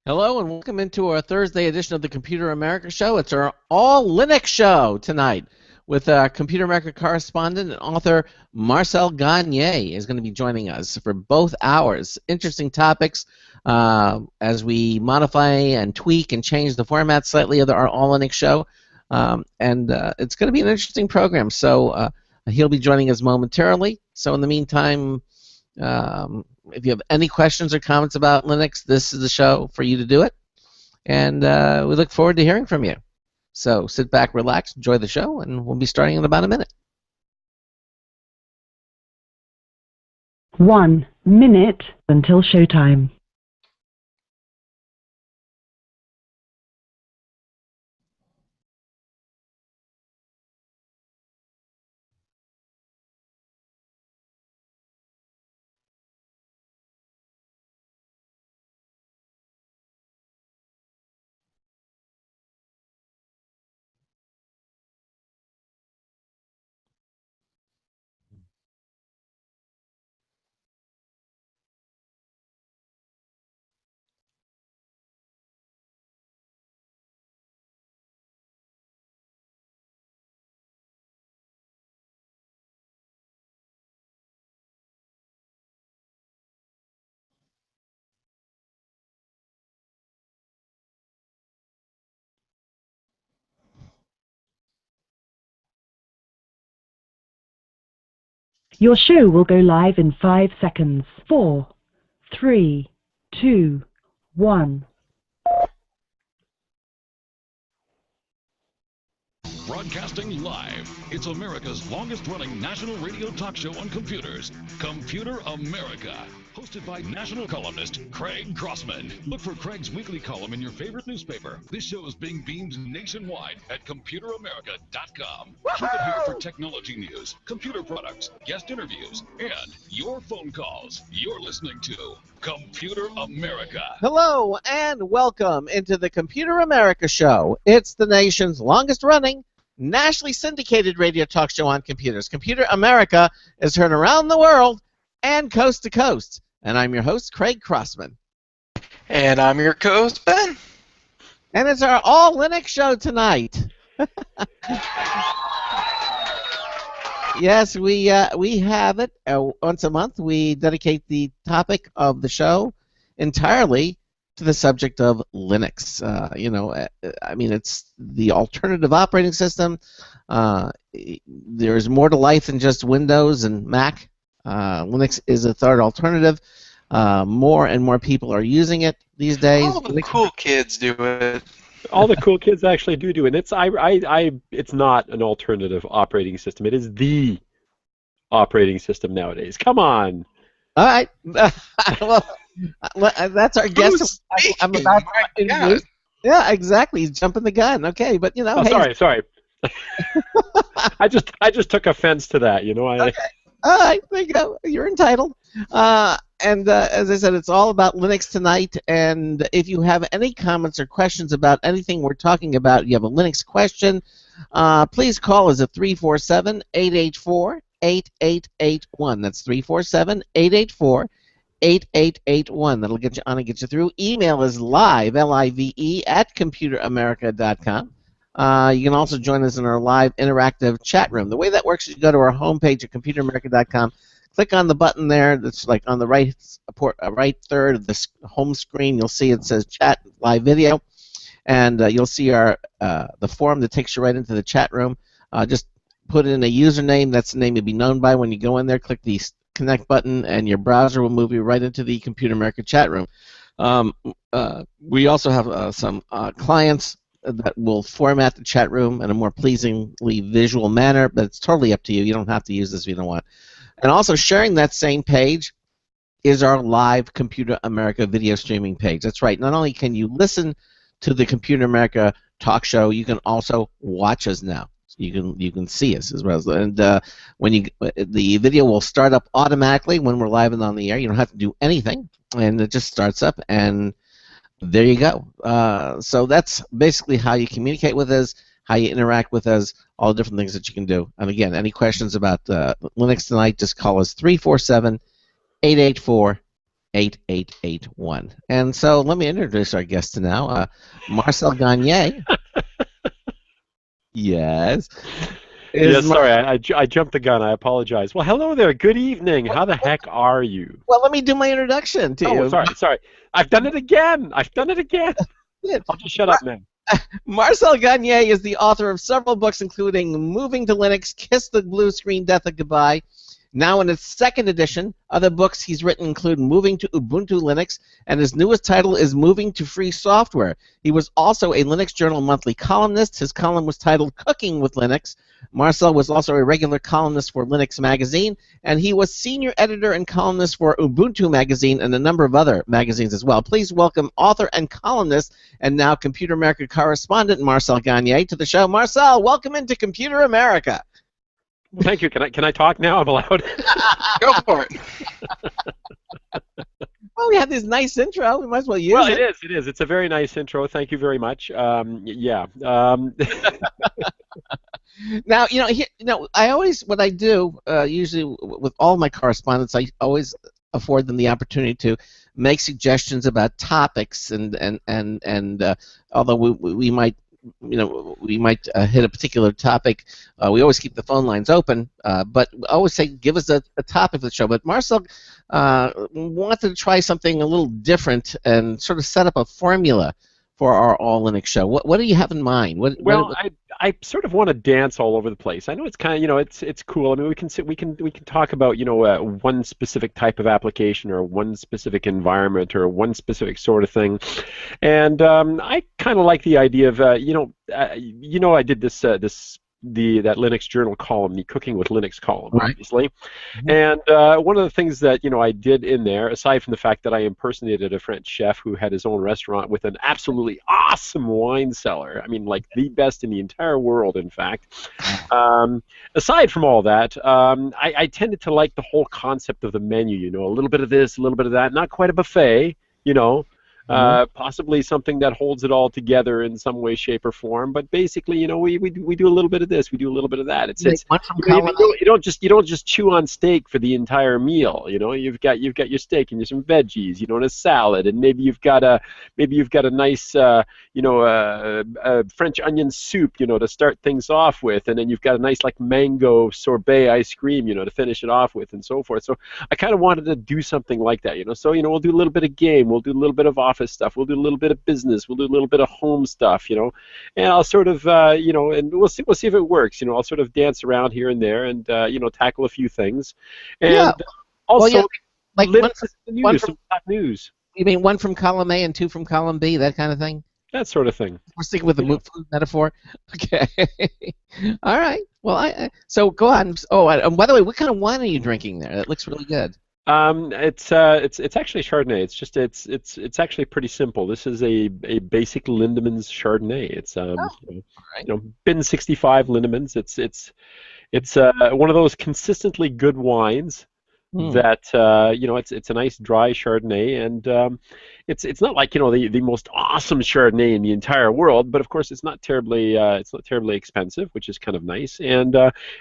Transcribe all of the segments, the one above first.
Hello and welcome into our Thursday edition of the Computer America Show. It's our all Linux show tonight with Computer America correspondent and author Marcel Gagné is going to be joining us for both hours. Interesting topics as we modify and tweak and change the format slightly of our all Linux show. It's going to be an interesting program. So he'll be joining us momentarily. So in the meantime, if you have any questions or comments about Linux, this is the show for you to do it. And we look forward to hearing from you. So sit back, relax, enjoy the show, and we'll be starting in about a minute. 1 minute until showtime. Your show will go live in 5 seconds. 4, 3, 2, 1. Broadcasting live, it's America's longest-running national radio talk show on computers, Computer America, hosted by national columnist Craig Crossman. Look for Craig's weekly column in your favorite newspaper. This show is being beamed nationwide at ComputerAmerica.com. Keep it here for technology news, computer products, guest interviews, and your phone calls. You're listening to Computer America. Hello and welcome into the Computer America Show. It's the nation's longest-running, nationally syndicated radio talk show on computers. Computer America is heard around the world and coast to coast. And I'm your host, Craig Crossman. And I'm your co-host, Ben. And it's our all Linux show tonight. Yes, we have it once a month. We dedicate the topic of the show entirely to the subject of Linux. I mean, it's the alternative operating system. There's more to life than just Windows and Mac. Linux is a third alternative. More and more people are using it these days. All the cool kids do it. All the cool kids actually do it. And it's not an alternative operating system. It is the operating system nowadays. Come on. All right. Well, that's our guest. I'm about to introduce. Yeah, exactly. He's jumping the gun. Okay, but you know. Oh, hey. sorry. I just took offense to that. Okay. All right, there you go. You're entitled. As I said, it's all about Linux tonight. And if you have any comments or questions about anything we're talking about, you have a Linux question, please call us at 347-884-8881. That's 347-884-8881. That'll get you on and get you through. Email is live, L-I-V-E, at computeramerica.com. You can also join us in our live interactive chat room. The way that works is you go to our homepage at computeramerica.com, click on the button there that's like on the right third of the home screen. You'll see it says chat live video, and you'll see our the form that takes you right into the chat room. Just put in a username. That's the name you'll be known by when you go in there. Click the connect button, and your browser will move you right into the Computer America chat room. We also have some clients that will format the chat room in a more pleasingly visual manner, but it's totally up to you. You don't have to use this if you don't want. And also sharing that same page is our live Computer America video streaming page. That's right. Not only can you listen to the Computer America talk show, you can also watch us now. You can see us as well. And the video will start up automatically when we're live and on the air. You don't have to do anything, and it just starts up, and there you go. So that's basically how you communicate with us, how you interact with us, all the different things that you can do. And again, any questions about Linux tonight, just call us 347-884-8881. 8881. And so let me introduce our guest now, Marcel Gagné. Yes. Yes, sorry, I jumped the gun. I apologize. Well, hello there. Good evening. How the heck are you? Well, let me do my introduction to you. Sorry. I've done it again. I'll just shut up now. Marcel Gagné is the author of several books, including Moving to Linux, Kiss the Blue Screen, Death of Goodbye. Now in its second edition, other books he's written include Moving to Ubuntu Linux, and his newest title is Moving to Free Software. He was also a Linux Journal monthly columnist. His column was titled Cooking with Linux. Marcel was also a regular columnist for Linux Magazine, and he was senior editor and columnist for Ubuntu Magazine and a number of other magazines as well. Please welcome author and columnist and now Computer America correspondent Marcel Gagné to the show. Marcel, welcome into Computer America. Well, thank you. Can I talk now? I'm allowed. Go for it. Well, we had this nice intro. We might as well use it. Well, it is. It's a very nice intro. Thank you very much. Yeah. Now, I always, what I do, usually with all my correspondents, I always afford them the opportunity to make suggestions about topics, and although we might, hit a particular topic, we always keep the phone lines open, but I always say, give us a topic for the show. But Marcel wanted to try something a little different and sort of set up a formula for our All Linux show. What do you have in mind? I sort of want to dance all over the place. I know it's kind of, it's cool. I mean, we can talk about, one specific type of application or one specific environment or one specific sort of thing, and I kind of like the idea of, I did that Linux Journal column, the Cooking with Linux column, right, obviously. Mm-hmm. And one of the things that I did in there, aside from the fact that I impersonated a French chef who had his own restaurant with an absolutely awesome wine cellar, I mean, like the best in the entire world, in fact. Aside from all that, I tended to like the whole concept of the menu. A little bit of this, a little bit of that, not quite a buffet, possibly something that holds it all together in some way, shape, or form. But basically, we do a little bit of this, we do a little bit of that. You don't just chew on steak for the entire meal. You've got your steak and some veggies, and a salad, and maybe you've got a nice French onion soup, to start things off with, and then you've got a nice like mango sorbet ice cream, to finish it off with, and so forth. So I kind of wanted to do something like that, So we'll do a little bit of game, we'll do a little bit of office stuff, we'll do a little bit of business, we'll do a little bit of home stuff, and I'll sort of, and we'll see if it works. I'll sort of dance around here and there, and tackle a few things, and also like some top news. You mean one from column A and two from column B, that kind of thing? That sort of thing. We're sticking with the food metaphor. Okay. All right. Well, so go on. Oh, and by the way, what kind of wine are you drinking there? That looks really good. It's actually Chardonnay. It's actually pretty simple. This is a basic Lindemans Chardonnay. It's bin 65 Lindemans. It's one of those consistently good wines that it's a nice dry Chardonnay, and it's not like the most awesome Chardonnay in the entire world, but of course it's not terribly expensive, which is kind of nice, and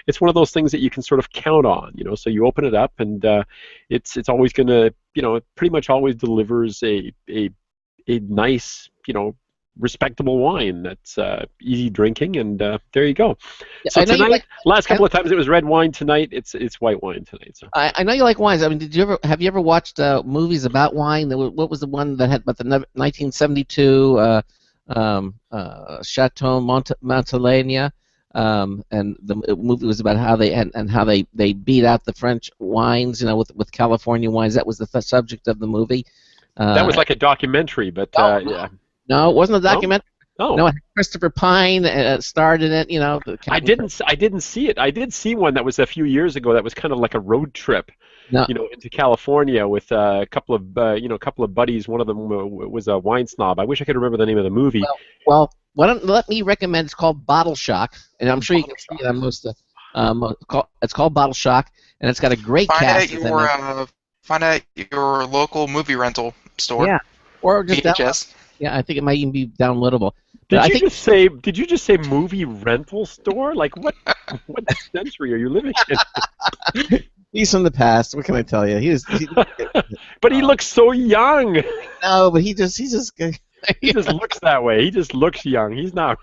it's one of those things that you can sort of count on. So you open it up, and it's always going to it pretty much always delivers a nice respectable wine that's easy drinking, and there you go. Yeah, so tonight, last couple of times it was red wine. Tonight it's white wine tonight. So I know you like wines. I mean, have you ever watched movies about wine? What was the one that had about the 1972 Chateau Montelena? And the movie was about how they beat out the French wines, with California wines. That was the subject of the movie. That was like a documentary, but yeah. No, it wasn't a documentary. Oh. No, Christopher Pine starred in it. I didn't see it. I did see one that was a few years ago. That was kind of like a road trip, into California with a couple of buddies. One of them was a wine snob. I wish I could remember the name of the movie. Well, let me recommend. It's called Bottle Shock, and I'm sure you can see it on most of. It's called Bottle Shock, and it's got a great cast. Find out your local movie rental store. Yeah, or just VHS. Yeah, I think it might even be downloadable. Did you just say movie rental store? Like what century are you living in? He's from the past. What can I tell you? But he looks so young. No, but he just He just looks that way. He just looks young. He's not.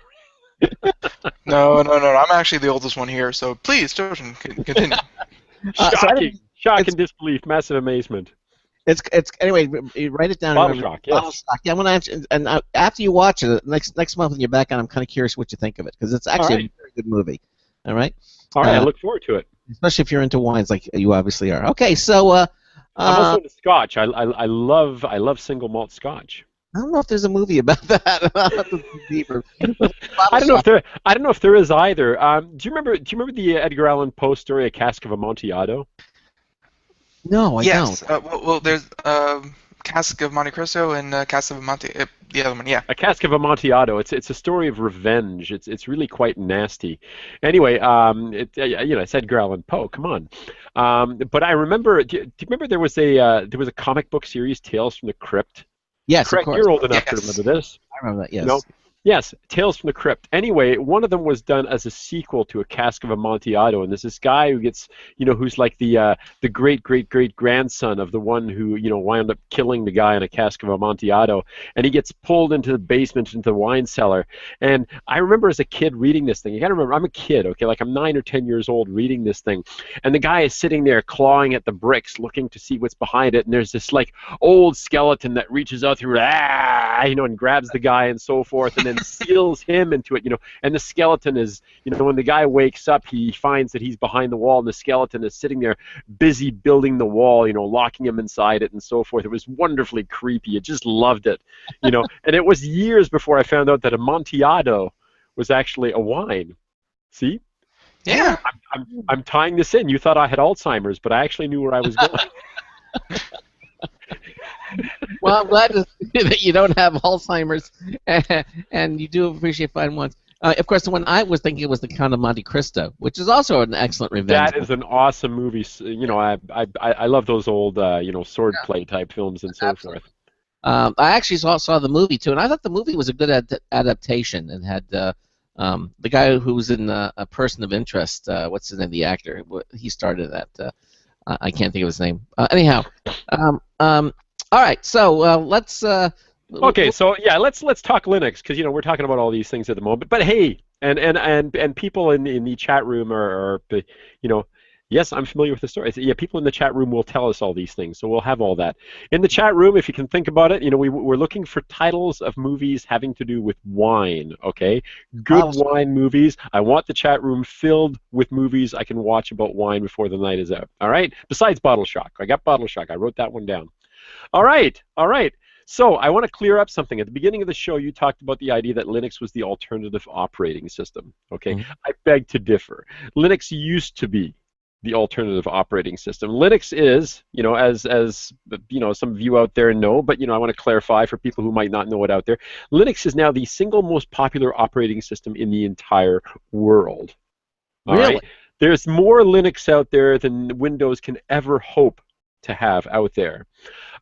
No. I'm actually the oldest one here, so please, Jojen, continue. Shock and disbelief, massive amazement. It's anyway. You write it down. Bottle remember, Shock, yes. Bottle Shock. Yeah, I'm gonna answer, and after you watch it next month when you're back on, I'm kind of curious what you think of it because it's actually a very good movie. All right. All right, I look forward to it. Especially if you're into wines like you obviously are. Okay, so I'm also into Scotch. I love single malt Scotch. I don't know if there's a movie about that. I don't know if there is either. Do you remember the Edgar Allan Poe story, A Cask of Amontillado? No, I Yes. don't. Well, there's Cask of Monte Cristo and Cask of Amontillado. The other one, yeah. A Cask of Amontillado. It's a story of revenge. It's really quite nasty. Anyway, it's Edgar Allan Poe. Come on. But I remember. Do you remember there was a comic book series, Tales from the Crypt? Yes, Correct. of course. You're old enough to Yes. remember this. I remember that. Yes. No? Yes, Tales from the Crypt. Anyway, one of them was done as a sequel to A Cask of Amontillado, and there's this guy who gets, who's like the great grandson of the one who, wound up killing the guy in A Cask of Amontillado, and he gets pulled into the basement, into the wine cellar. And I remember as a kid reading this thing. You got to remember, I'm a kid, okay, like I'm 9 or 10 years old reading this thing, and the guy is sitting there clawing at the bricks, looking to see what's behind it, and there's this like old skeleton that reaches out through, and grabs the guy and so forth, and then seals him into it, and the skeleton is, when the guy wakes up, he finds that he's behind the wall, and the skeleton is sitting there busy building the wall, locking him inside it and so forth. It was wonderfully creepy. I just loved it, and it was years before I found out that Amontillado was actually a wine. See? Yeah. I'm tying this in. You thought I had Alzheimer's, but I actually knew where I was going. Well, I'm glad that you don't have Alzheimer's, and you do appreciate fine wines. Of course, the one I was thinking was the Count of Monte Cristo, which is also an excellent revenge. That is an awesome movie. I love those old swordplay type films and so Absolutely. forth. I actually saw the movie too, and I thought the movie was a good adaptation and had the guy who was in A Person of Interest. What's his name? The actor. He started that. I can't think of his name. Anyhow. All right, so let's. Okay, so yeah, let's talk Linux because we're talking about all these things at the moment. But hey, and people in the chat room are yes, I'm familiar with the story. Yeah, people in the chat room will tell us all these things, so we'll have all that in the chat room. If you can think about it, we're looking for titles of movies having to do with wine. Okay, good wine movies. I want the chat room filled with movies I can watch about wine before the night is out. All right. Besides Bottle Shock, I got Bottle Shock. I wrote that one down. All right. So I want to clear up something. At the beginning of the show, you talked about the idea that Linux was the alternative operating system. Okay, I beg to differ. Linux used to be the alternative operating system. Linux is, as some of you out there know, but I want to clarify for people who might not know it out there. Linux is now the single most popular operating system in the entire world. All right? There's more Linux out there than Windows can ever hope to have out there.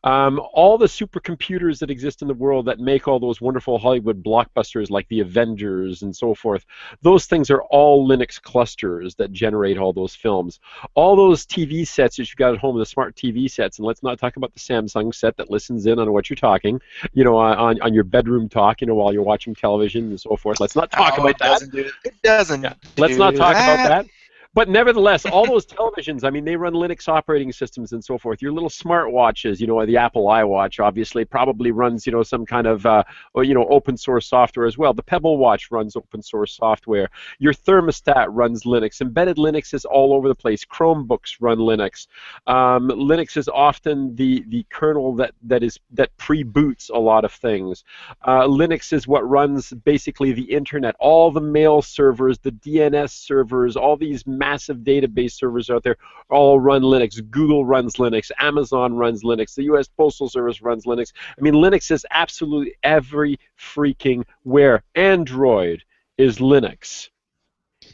All the supercomputers that exist in the world that make all those wonderful Hollywood blockbusters like the Avengers and so forth, those things are all Linux clusters that generate all those films. All those TV sets that you got at home, the smart TV sets, and let's not talk about the Samsung set that listens in on what you're talking, on your bedroom talk, while you're watching television and so forth. Let's not talk about that. It doesn't. Yeah. Let's not talk about that. But nevertheless, all those televisions, they run Linux operating systems and so forth. Your little smart watches, the Apple iWatch obviously probably runs, some kind of, open source software as well. The Pebble Watch runs open source software. Your thermostat runs Linux. Embedded Linux is all over the place. Chromebooks run Linux. Linux is often the kernel that pre-boots a lot of things. Linux is what runs basically the internet. All the mail servers, the DNS servers, all these massive database servers out there all run Linux. Google runs Linux. Amazon runs Linux. The U.S. Postal Service runs Linux. Linux is absolutely every freaking where. Android is Linux.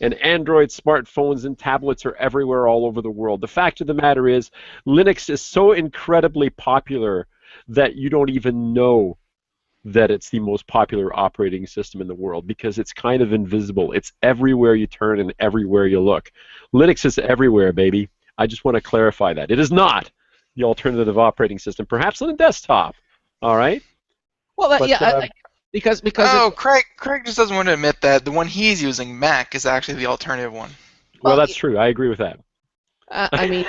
And Android smartphones and tablets are everywhere all over the world. The fact of the matter is, Linux is so incredibly popular that you don't even know that it's the most popular operating system in the world because it's kind of invisible. It's everywhere you turn and everywhere you look. Linux is everywhere, baby. I just want to clarify that. It is not the alternative operating system, perhaps on a desktop, all right? Well, But, because Oh, Craig just doesn't want to admit that the one he's using, Mac, is actually the alternative one. well, that's true. I agree with that. I mean,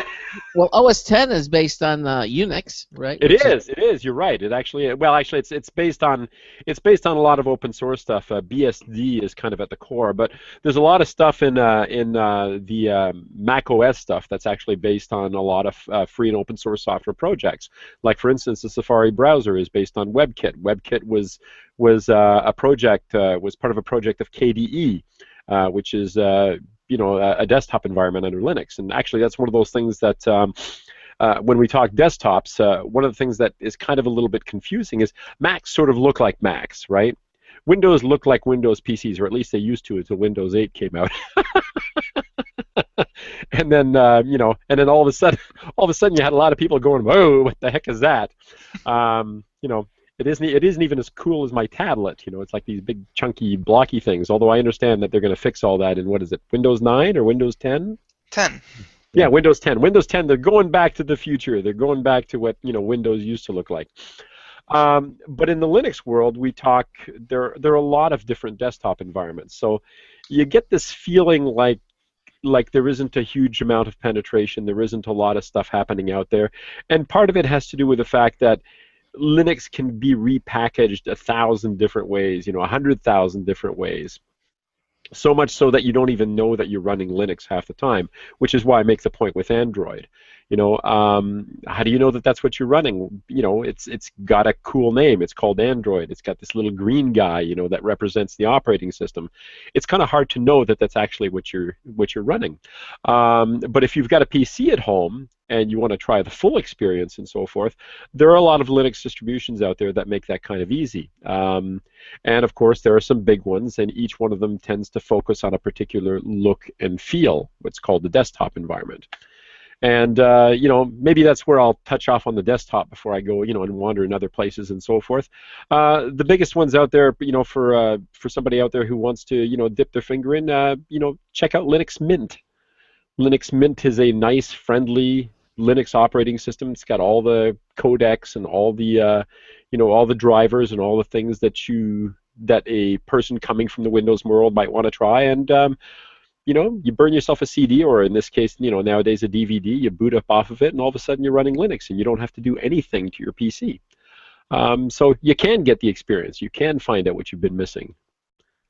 well, OS 10 is based on Unix, right? It is. You're right. It actually, well, actually, it's based on a lot of open source stuff. BSD is kind of at the core, but there's a lot of stuff in the Mac OS stuff that's actually based on a lot of free and open source software projects. Like, for instance, the Safari browser is based on WebKit. WebKit was a project, was part of a project of KDE, which is a desktop environment under Linux. And actually, that's one of those things that when we talk desktops, one of the things that is kind of a little bit confusing is Macs sort of look like Macs, right? Windows look like Windows PCs, or at least they used to until Windows 8 came out. And then and then all of a sudden you had a lot of people going, "Whoa, what the heck is that?" It isn't even as cool as my tablet. It's like these big, chunky, blocky things. Although I understand that they're going to fix all that in, what is it, Windows 9 or Windows 10? 10. Yeah, Windows 10. Windows 10. They're going back to the future. They're going back to what Windows used to look like. But in the Linux world, there are a lot of different desktop environments. So you get this feeling like there isn't a huge amount of penetration. There isn't a lot of stuff happening out there, and part of it has to do with the fact that Linux can be repackaged 1,000 different ways, 100,000 different ways. So much so that you don't even know that you're running Linux half the time, which is why I make the point with Android. How do you know that that's what you're running? It's got a cool name. It's called Android. It's got this little green guy, that represents the operating system. It's kind of hard to know that that's actually what you're running. But if you've got a PC at home and you want to try the full experience and so forth, there are a lot of Linux distributions out there that make that kind of easy. And of course, there are some big ones, and each one of them tends to focus on a particular look and feel, what's called the desktop environment. And maybe that's where I'll touch off on the desktop before I go, and wander in other places and so forth. The biggest ones out there, for somebody out there who wants to, dip their finger in, check out Linux Mint. Linux Mint is a nice, friendly Linux operating system. It's got all the codecs and all the, all the drivers and all the things that a person coming from the Windows world might want to try. And you burn yourself a CD, or in this case, nowadays a DVD, you boot up off of it, and all of a sudden you're running Linux, and you don't have to do anything to your PC. So you can get the experience. You can find out what you've been missing.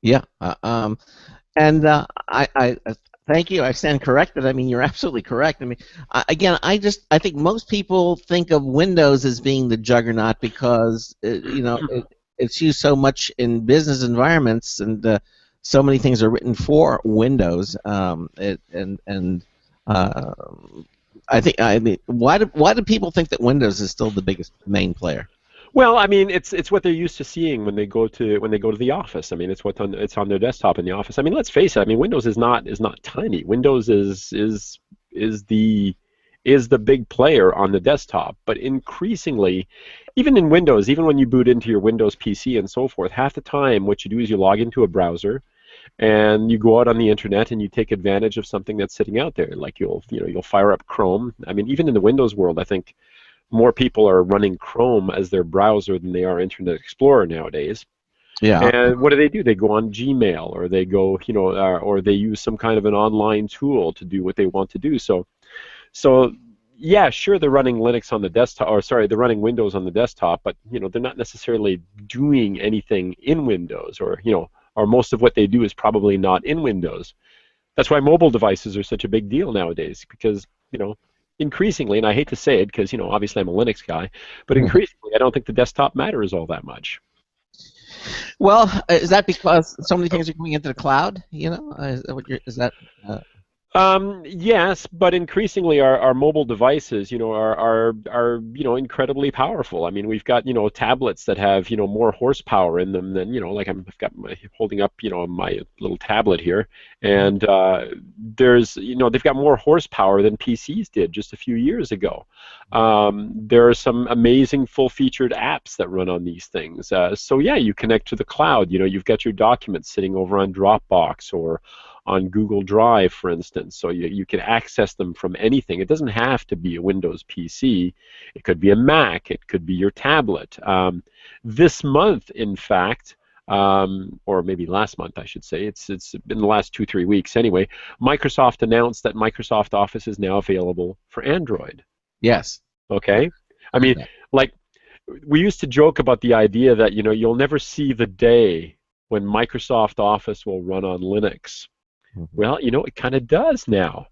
Yeah. I thank you. I stand corrected. I mean, you're absolutely correct. I mean, I think most people think of Windows as being the juggernaut because it's used so much in business environments, and so many things are written for Windows. I mean, why do people think that Windows is still the biggest main player? Well, I mean, it's what they're used to seeing when they go to the office. I mean, it's on their desktop in the office. I mean, let's face it. I mean, Windows is not tiny. Windows is the big player on the desktop. But increasingly, even in Windows, even when you boot into your Windows PC and so forth, half the time what you do is you log into a browser, and you go out on the internet and you take advantage of something that's sitting out there. Like you'll fire up Chrome. I mean, even in the Windows world, I think more people are running Chrome as their browser than they are Internet Explorer nowadays. Yeah. And what do? They go on Gmail, or they go, or they use some kind of an online tool to do what they want to do. So yeah, sure, they're running Linux on the desktop, or sorry, they're running Windows on the desktop, but they're not necessarily doing anything in Windows, or most of what they do is probably not in Windows. That's why mobile devices are such a big deal nowadays, because increasingly, and I hate to say it because obviously I'm a Linux guy, but increasingly I don't think the desktop matters all that much. Well, is that because so many things are going into the cloud? Is that? Yes, but increasingly our mobile devices, are incredibly powerful. I mean, we've got tablets that have more horsepower in them than like I've got holding up my little tablet here, and there's they've got more horsepower than PCs did just a few years ago. There are some amazing full-featured apps that run on these things. So yeah, you connect to the cloud. You've got your documents sitting over on Dropbox or on Google Drive, for instance. So you can access them from anything. It doesn't have to be a Windows PC. It could be a Mac. It could be your tablet. This month, in fact, or maybe last month, I should say. It's been the last 2-3 weeks anyway. Microsoft announced that Microsoft Office is now available for Android. Yes. Okay. I mean, like, we used to joke about the idea that you'll never see the day when Microsoft Office will run on Linux. Well, it kind of does now.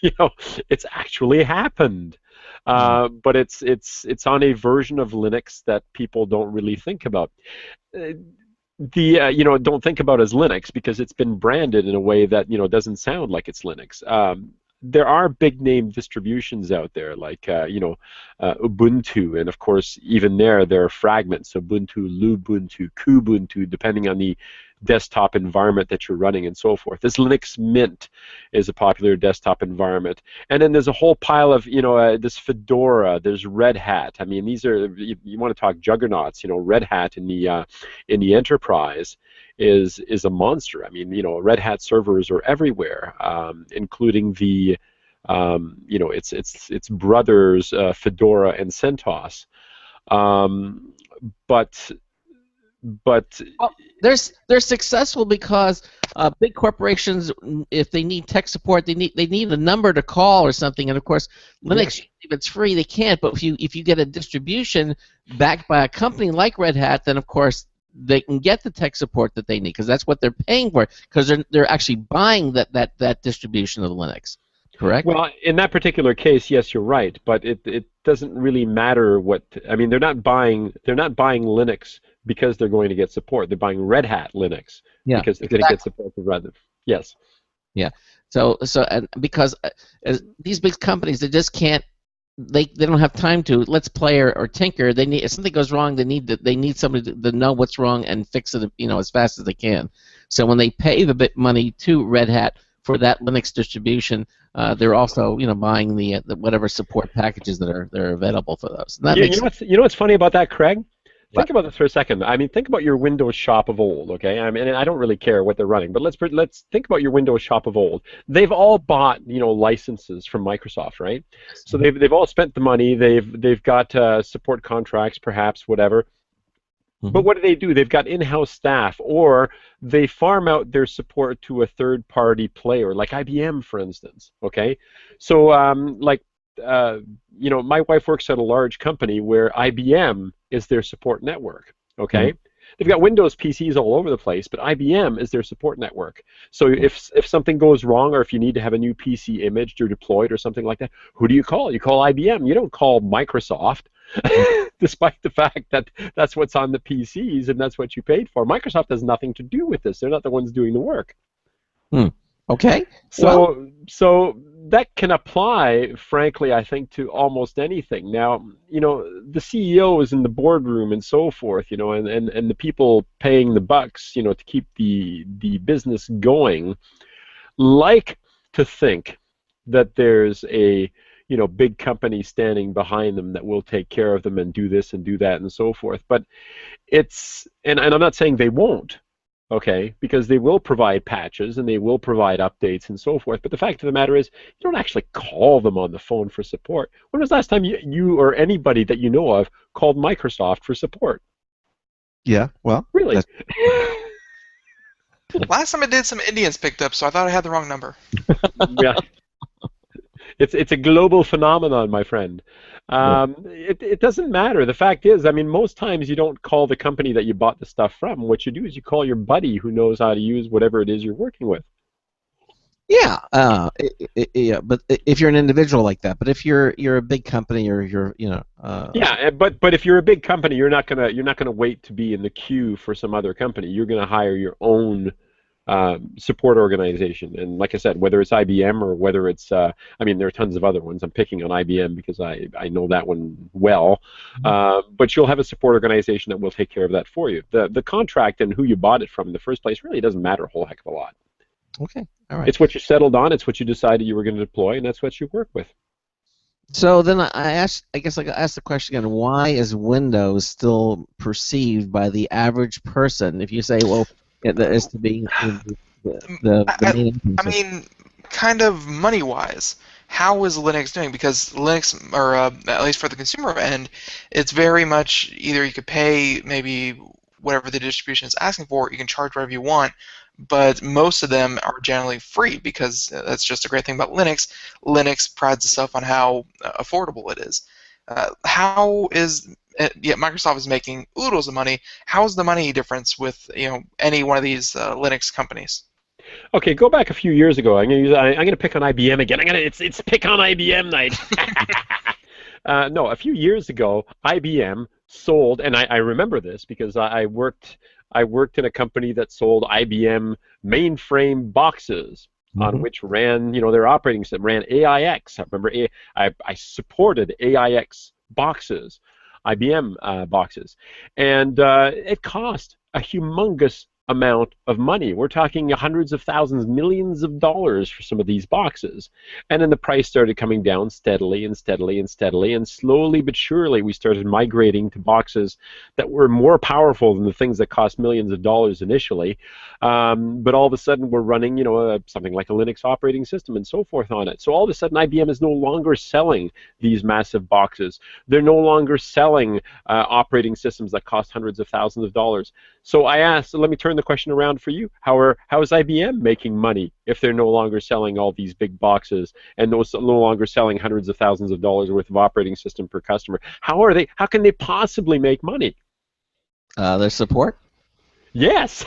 It's actually happened. But it's on a version of Linux that people don't really think about. Don't think about as Linux because it's been branded in a way that doesn't sound like it's Linux. There are big name distributions out there like Ubuntu, and of course even there are fragments: Ubuntu, Lubuntu, Kubuntu, depending on the desktop environment that you're running and so forth. This Linux Mint is a popular desktop environment, and then there's a whole pile of this Fedora. There's Red Hat. I mean, these are you want to talk juggernauts. Red Hat in the enterprise is a monster. I mean, Red Hat servers are everywhere, including the its brothers Fedora and CentOS. But well, they're successful because big corporations, if they need tech support, they need a number to call or something. And of course, Linux, if it's free, they can't. But if you get a distribution backed by a company like Red Hat, then of course they can get the tech support that they need because that's what they're paying for. Because they're actually buying that distribution of Linux. Correct? Well, in that particular case, yes, you're right. But it doesn't really matter what. I mean, they're not buying Linux because they're going to get support. They're buying Red Hat Linux because they're going to get support rather. Yes. Yeah. So and because these big companies, they just can't. They don't have time to let's play or tinker. They need if something goes wrong. They need somebody to know what's wrong and fix it as fast as they can. So when they pay the bit money to Red Hat for that Linux distribution, they're also buying the whatever support packages that are available for those. And that you know what's funny about that, Craig? Think about this for a second. I mean, think about your Windows shop of old, okay? I mean, I don't really care what they're running, but let's think about your Windows shop of old. They've all bought, licenses from Microsoft, right? So they've all spent the money. They've got support contracts, perhaps, whatever. But what do? They've got in-house staff, or they farm out their support to a third-party player, like IBM, for instance. Okay, so my wife works at a large company where IBM is their support network. Okay, they've got Windows PCs all over the place, but IBM is their support network. So if something goes wrong, or if you need to have a new PC imaged or deployed or something like that, who do you call? You call IBM. You don't call Microsoft. Despite the fact that that's what's on the PCs and that's what you paid for. Microsoft has nothing to do with this. They're not the ones doing the work. Okay. So that can apply, frankly, I think, to almost anything. Now, the CEOs in the boardroom and so forth, and the people paying the bucks, to keep the business going, like to think that there's a big company standing behind them that will take care of them and do this and do that and so forth. But and I'm not saying they won't, okay, because they will provide patches and they will provide updates and so forth. But the fact of the matter is, you don't actually call them on the phone for support. When was the last time you or anybody that you know of called Microsoft for support? Yeah, well. Really? Last time I did, some Indians picked up, so I thought I had the wrong number. Yeah. It's a global phenomenon, my friend. It doesn't matter. The fact is, I mean, most times you don't call the company that you bought the stuff from. What you do is you call your buddy who knows how to use whatever it is you're working with. Yeah, but if you're an individual like that, but if you're a big company or yeah, but if you're a big company, you're not gonna wait to be in the queue for some other company. You're gonna hire your own support organization, and like I said, whether it's IBM or whether it's I mean, there are tons of other ones. I'm picking on IBM because I know that one well, but you'll have a support organization that will take care of that for you. The contract and who you bought it from in the first place really doesn't matter a whole heck of a lot. Okay, all right. It's what you settled on. It's what you decided you were going to deploy, and that's what you work with. So then I guess I ask the question again: why is Windows still perceived by the average person? If you say, well, it is to be the main income I system. mean, kind of money-wise, how is Linux doing? Because Linux, or at least for the consumer end, it's very much either you could pay maybe whatever the distribution is asking for, you can charge whatever you want, but most of them are generally free because that's just a great thing about Linux. Linux prides itself on how affordable it is. How is yeah, Microsoft is making oodles of money. How's the money difference with any one of these Linux companies? Okay, go back a few years ago. I'm gonna pick on IBM again. It's pick on IBM night. No, a few years ago, IBM sold, and I remember this because I worked in a company that sold IBM mainframe boxes on Hmm. which ran, their operating system ran AIX. I remember I supported AIX boxes, IBM boxes, and it cost a humongous amount of money. We're talking hundreds of thousands, millions of dollars for some of these boxes. And then the price started coming down steadily and steadily and steadily, and slowly but surely we started migrating to boxes that were more powerful than the things that cost millions of dollars initially. But all of a sudden we're running, something like a Linux operating system and so forth on it. So all of a sudden IBM is no longer selling these massive boxes. They're no longer selling operating systems that cost hundreds of thousands of dollars. So I asked, let me turn the question around for you. How is IBM making money if they're no longer selling all these big boxes and no longer selling hundreds of thousands of dollars worth of operating system per customer? How can they possibly make money? Their support. Yes.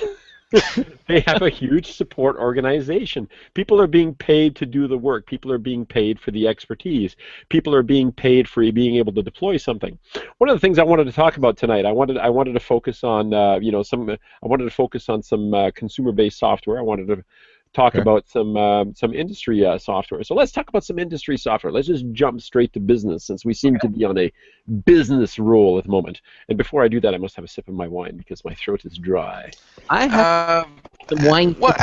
They have a huge support organization. People are being paid to do the work. People are being paid for the expertise. People are being paid for being able to deploy something. One of the things I wanted to talk about tonight, I wanted to focus on some consumer-based software. I wanted to talk Sure. about some industry software. So let's talk about some industry software. Let's just jump straight to business since we seem to be on a business roll at the moment. And before I do that, I must have a sip of my wine because my throat is dry. I have Uh, some wine. well,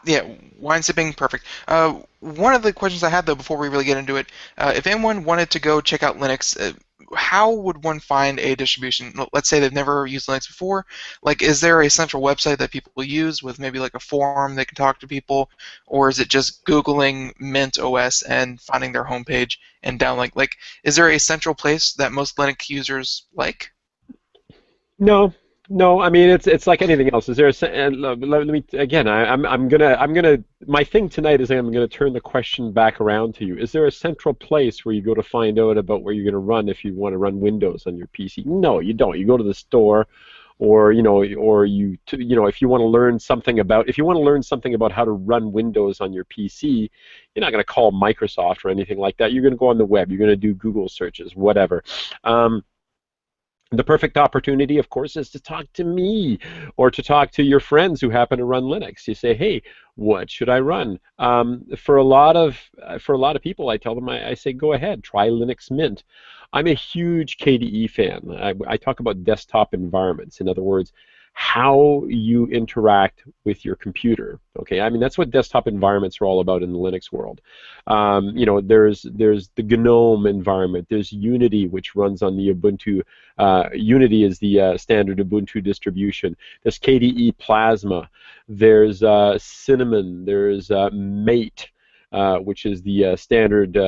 yeah, wine sipping, perfect. One of the questions I had though before we really get into it, if anyone wanted to go check out Linux, how would one find a distribution? Let's say they've never used Linux before. Like, is there a central website that people use with maybe like a forum they can talk to people, or is it just Googling Mint OS and finding their homepage and downloading? Like, is there a central place that most Linux users like? No, no. I mean, it's like anything else. Is there a let me again? I'm gonna. My thing tonight is I'm gonna turn the question back around to you. Is there a central place where you go to find out about where you're gonna run if you want to run Windows on your PC? No, you don't. You go to the store, or if you want to learn something about how to run Windows on your PC, you're not gonna call Microsoft or anything like that. You're gonna go on the web. You're gonna do Google searches, whatever. Um, the perfect opportunity, of course, is to talk to me or to talk to your friends who happen to run Linux. You say, "Hey, what should I run?" For a lot of people, I tell them, I say, "Go ahead, try Linux Mint." I'm a huge KDE fan. I talk about desktop environments. In other words, how you interact with your computer. Okay, I mean that's what desktop environments are all about in the Linux world. There's the GNOME environment. There's Unity, which runs on the Ubuntu. Unity is the standard Ubuntu distribution. There's KDE Plasma. There's Cinnamon. There's Mate. Which is the standard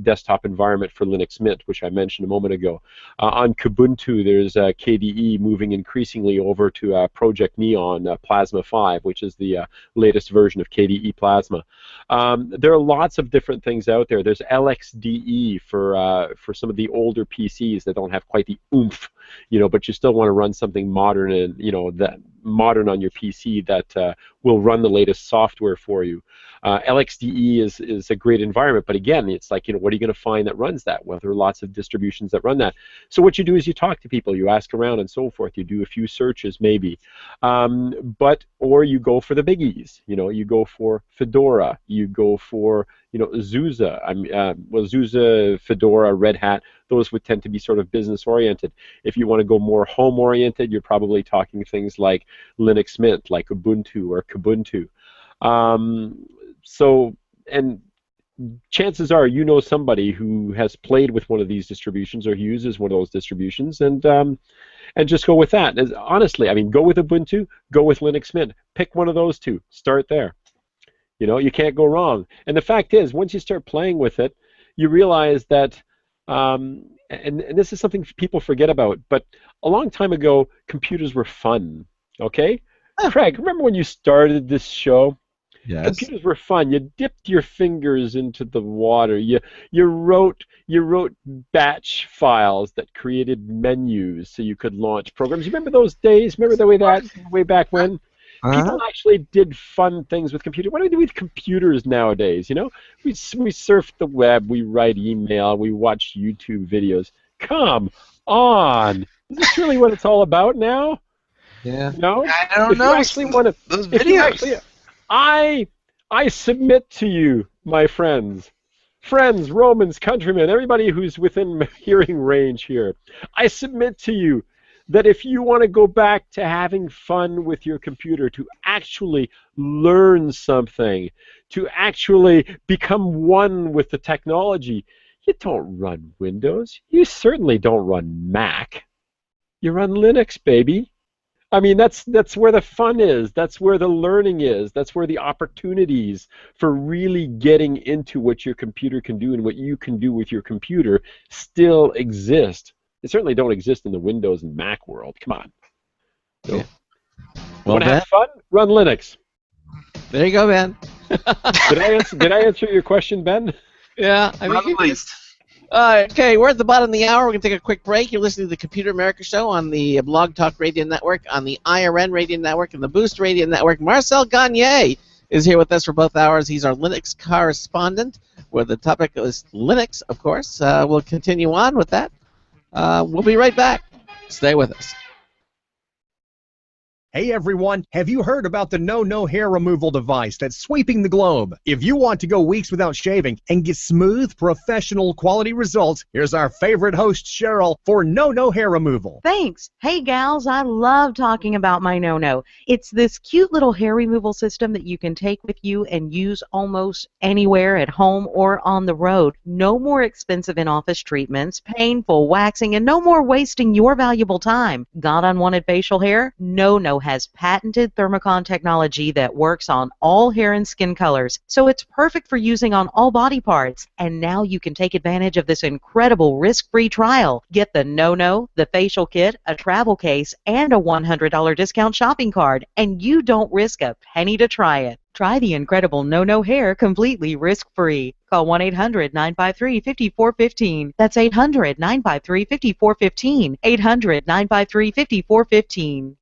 desktop environment for Linux Mint, which I mentioned a moment ago. On Kubuntu, there's KDE moving increasingly over to Project Neon Plasma 5, which is the latest version of KDE Plasma. There are lots of different things out there. There's LXDE for some of the older PCs that don't have quite the oomph, but you still want to run something modern and that modern on your PC that will run the latest software for you. LXDE is a great environment, but again, it's like, what are you going to find that runs that? Well, there are lots of distributions that run that. So what you do is you talk to people, you ask around and so forth, you do a few searches maybe, or you go for the biggies, you go for Fedora, you go for, SUSE, SUSE, Fedora, Red Hat, those would tend to be sort of business oriented. If you want to go more home oriented, you're probably talking things like Linux Mint, like Ubuntu or Kubuntu. And chances are somebody who has played with one of these distributions or who uses one of those distributions, and and just go with that. Honestly, I mean, go with Ubuntu, go with Linux Mint. Pick one of those two. Start there. You know, you can't go wrong. And the fact is, once you start playing with it, you realize that, and this is something people forget about, but a long time ago, computers were fun, okay? Craig, remember when you started this show? Yes. Computers were fun. You dipped your fingers into the water. You wrote batch files that created menus so you could launch programs. You remember those days? Remember the way back when? People actually did fun things with computers. What do we do with computers nowadays? You know, we surf the web, we write email, we watch YouTube videos. Come on, is this really what it's all about now? Yeah. No, I don't if know. You actually want to, those videos. I submit to you, my friends, Romans, countrymen, everybody who's within hearing range here, I submit to you that if you want to go back to having fun with your computer, to actually learn something, to actually become one with the technology, you don't run Windows. You certainly don't run Mac. You run Linux, baby. I mean, that's where the fun is. That's where the learning is. That's where the opportunities for really getting into what your computer can do and what you can do with your computer still exist. They certainly don't exist in the Windows and Mac world. Come on. So, yeah. Well, want to have fun? Run Linux. There you go, Ben. Did I answer your question, Ben? Yeah, I Not think the least. okay, we're at the bottom of the hour. We're going to take a quick break. You're listening to the Computer America Show on the Blog Talk Radio Network, on the IRN Radio Network, and the Boost Radio Network. Marcel Gagné is here with us for both hours. He's our Linux correspondent, where the topic is Linux, of course. We'll continue on with that. We'll be right back. Stay with us. Hey everyone, have you heard about the No hair removal device that's sweeping the globe? If you want to go weeks without shaving and get smooth, professional quality results, here's our favorite host, Cheryl, for No hair removal. Thanks. Hey gals, I love talking about my No. It's this cute little hair removal system that you can take with you and use almost anywhere at home or on the road. No more expensive in-office treatments, painful waxing, and no more wasting your valuable time. Got unwanted facial hair? No has patented thermocon technology that works on all hair and skin colors, so it's perfect for using on all body parts. And now you can take advantage of this incredible risk-free trial. Get the No, the facial kit, a travel case, and a $100 discount shopping card, and you don't risk a penny to try it. Try the incredible No hair completely risk-free. Call 1-800-953-5415. That's 800-953-5415. 800-953-5415.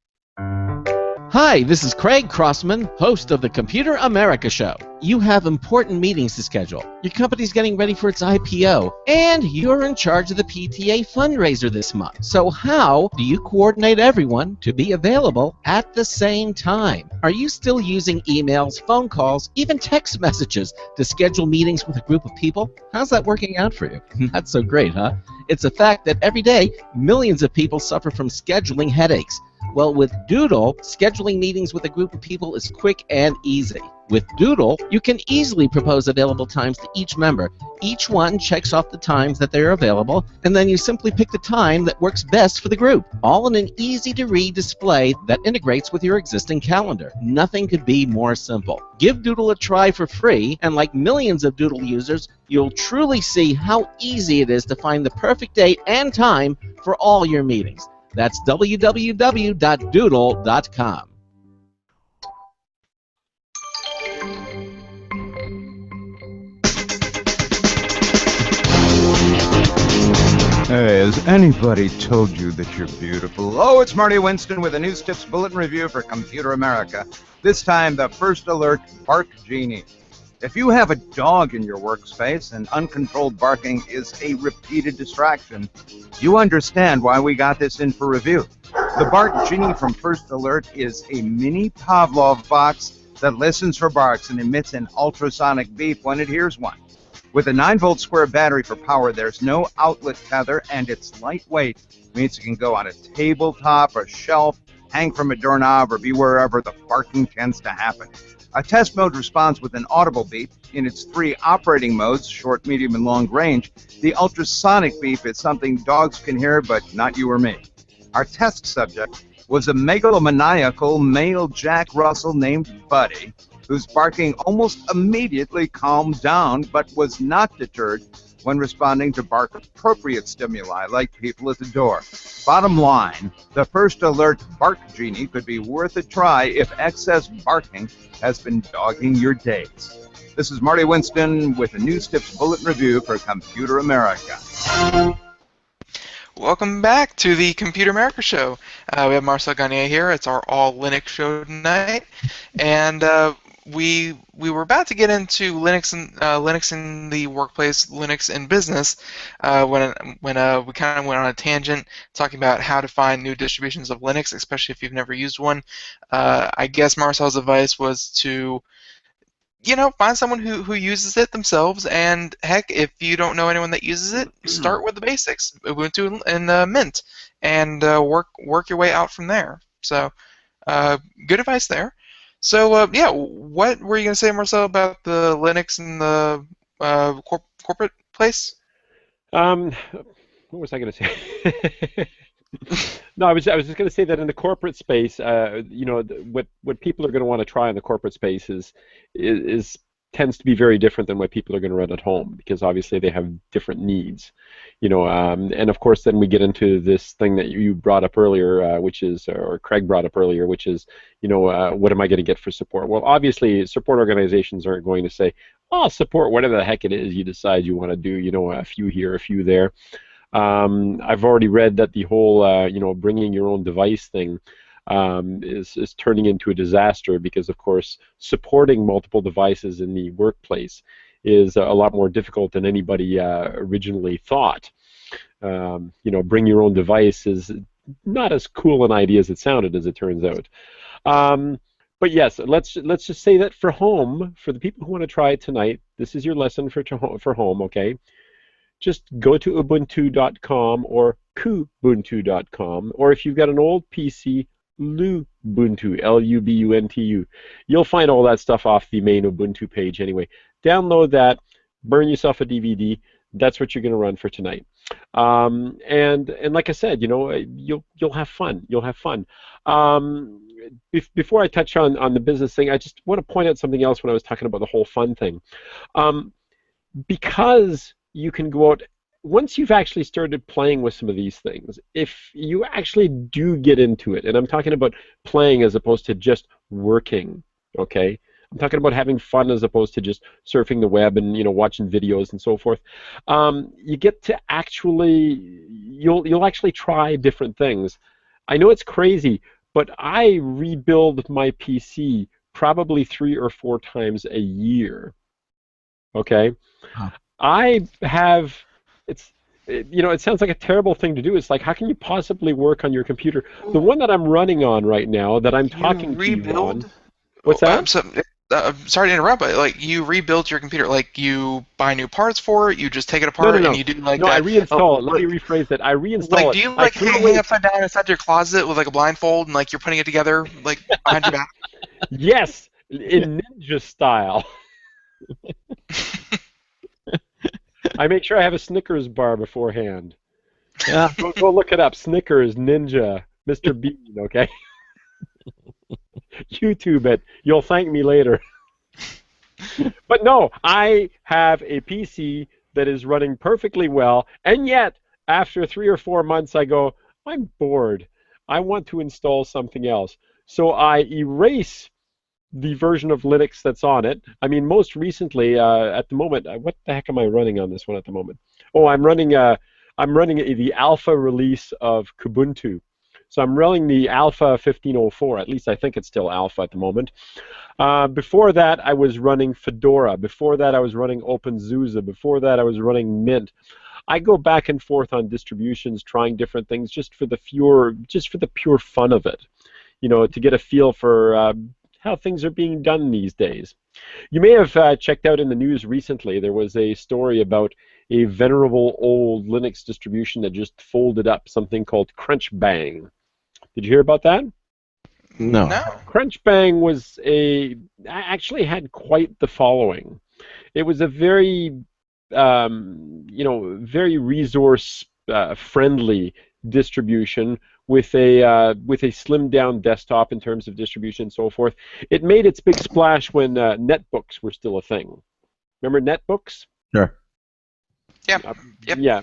Hi, this is Craig Crossman, host of the Computer America Show. You have important meetings to schedule. Your company's getting ready for its IPO, and you're in charge of the PTA fundraiser this month. So how do you coordinate everyone to be available at the same time? Are you still using emails, phone calls, even text messages to schedule meetings with a group of people? How's that working out for you? Not so great, huh? It's a fact that every day, millions of people suffer from scheduling headaches. Well, with Doodle, scheduling meetings with a group of people is quick and easy. With Doodle, you can easily propose available times to each member. Each one checks off the times that they're available, and then you simply pick the time that works best for the group, all in an easy-to-read display that integrates with your existing calendar. Nothing could be more simple. Give Doodle a try for free, and like millions of Doodle users, you'll truly see how easy it is to find the perfect date and time for all your meetings. That's www.doodle.com. Hey, has anybody told you that you're beautiful? Oh, it's Marty Winston with a News Tips Bulletin Review for Computer America. This time, the first alert, Bark Genie. If you have a dog in your workspace and uncontrolled barking is a repeated distraction, you understand why we got this in for review. The Bark Genie from First Alert is a mini Pavlov box that listens for barks and emits an ultrasonic beep when it hears one. With a 9-volt square battery for power, there's no outlet tether, and it's lightweight. It means it can go on a tabletop, a shelf, hang from a doorknob, or be wherever the barking tends to happen. A test mode responds with an audible beep. In its 3 operating modes, short, medium, and long range, the ultrasonic beep is something dogs can hear, but not you or me. Our test subject was a megalomaniacal male Jack Russell named Buddy, whose barking almost immediately calmed down but was not deterred when responding to bark-appropriate stimuli like people at the door. Bottom line, the first alert Bark Genie could be worth a try if excess barking has been dogging your days. This is Marty Winston with the News Tips Bulletin Review for Computer America. Welcome back to the Computer America Show. We have Marcel Gagné here. It's our all Linux show tonight, and we were about to get into Linux in the workplace, Linux in business, when we kind of went on a tangent talking about how to find new distributions of Linux, especially if you've never used one. I guess Marcel's advice was to find someone who uses it themselves, and heck, if you don't know anyone that uses it, start with the basics, Ubuntu and Mint, and work your way out from there. So, good advice there. So, yeah, what were you going to say, Marcel, about the Linux and the corporate place? What was I going to say? No, I was just going to say that in the corporate space, what people are going to want to try in the corporate space is tends to be very different than what people are going to run at home, because obviously they have different needs, and of course then we get into this thing that you brought up earlier, or Craig brought up earlier, which is, what am I going to get for support? Well, obviously support organizations aren't going to say, oh, support whatever the heck it is you decide you want to do, a few here, a few there. I've already read that the whole, bringing your own device thing is turning into a disaster, because, of course, supporting multiple devices in the workplace is a lot more difficult than anybody originally thought. Bring your own device is not as cool an idea as it sounded, as it turns out. But yes, let's just say that for home, for the people who want to try it tonight, this is your lesson for home, okay? Just go to ubuntu.com or kubuntu.com, or if you've got an old PC, Lubuntu, L-U-B-U-N-T-U. You'll find all that stuff off the main Ubuntu page anyway. Download that, burn yourself a DVD. That's what you're going to run for tonight. And like I said, you'll have fun. You'll have fun. Before I touch on the business thing, I just want to point out something else when I was talking about the whole fun thing. Because you can go out, once you've actually started playing with some of these things, if you actually do get into it, and I'm talking about playing as opposed to just working, okay? I'm talking about having fun as opposed to just surfing the web and watching videos and so forth. You get to actually, you'll actually try different things. I know it's crazy, but I rebuild my PC probably 3 or 4 times a year, okay? Huh. I have, it sounds like a terrible thing to do. It's like, how can you possibly work on your computer? The one that I'm running on right now, that I'm talking to you on. What's that? Sorry to interrupt, but like, you rebuild your computer, like you buy new parts for it, you just take it apart and you do like that. No, I reinstall it. Let me rephrase that. I reinstall it. Do you like hang upside down inside your closet with like a blindfold and like you're putting it together like behind your back? Yes, in ninja style. I make sure I have a Snickers bar beforehand. Yeah. Go look it up. Snickers, Ninja, Mr. Bean, okay? YouTube it. You'll thank me later. But no, I have a PC that is running perfectly well, and yet, after 3 or 4 months, I go, I'm bored. I want to install something else. So I erase the version of Linux that's on it. I mean, most recently, at the moment, what the heck am I running on this one at the moment? Oh, I'm running the alpha release of Kubuntu. So I'm running the alpha 1504. At least I think it's still alpha at the moment. Before that, I was running Fedora. Before that, I was running OpenSUSE. Before that, I was running Mint. I go back and forth on distributions, trying different things, just for the pure fun of it. To get a feel for how things are being done these days. You may have checked out in the news recently, there was a story about a venerable old Linux distribution that just folded up, something called Crunchbang. Did you hear about that? No. Crunchbang actually had quite the following. It was a very, very resource friendly distribution with a slimmed down desktop in terms of distribution and so forth. It made its big splash when netbooks were still a thing. Remember netbooks? Sure. Yeah. Yep. Yeah.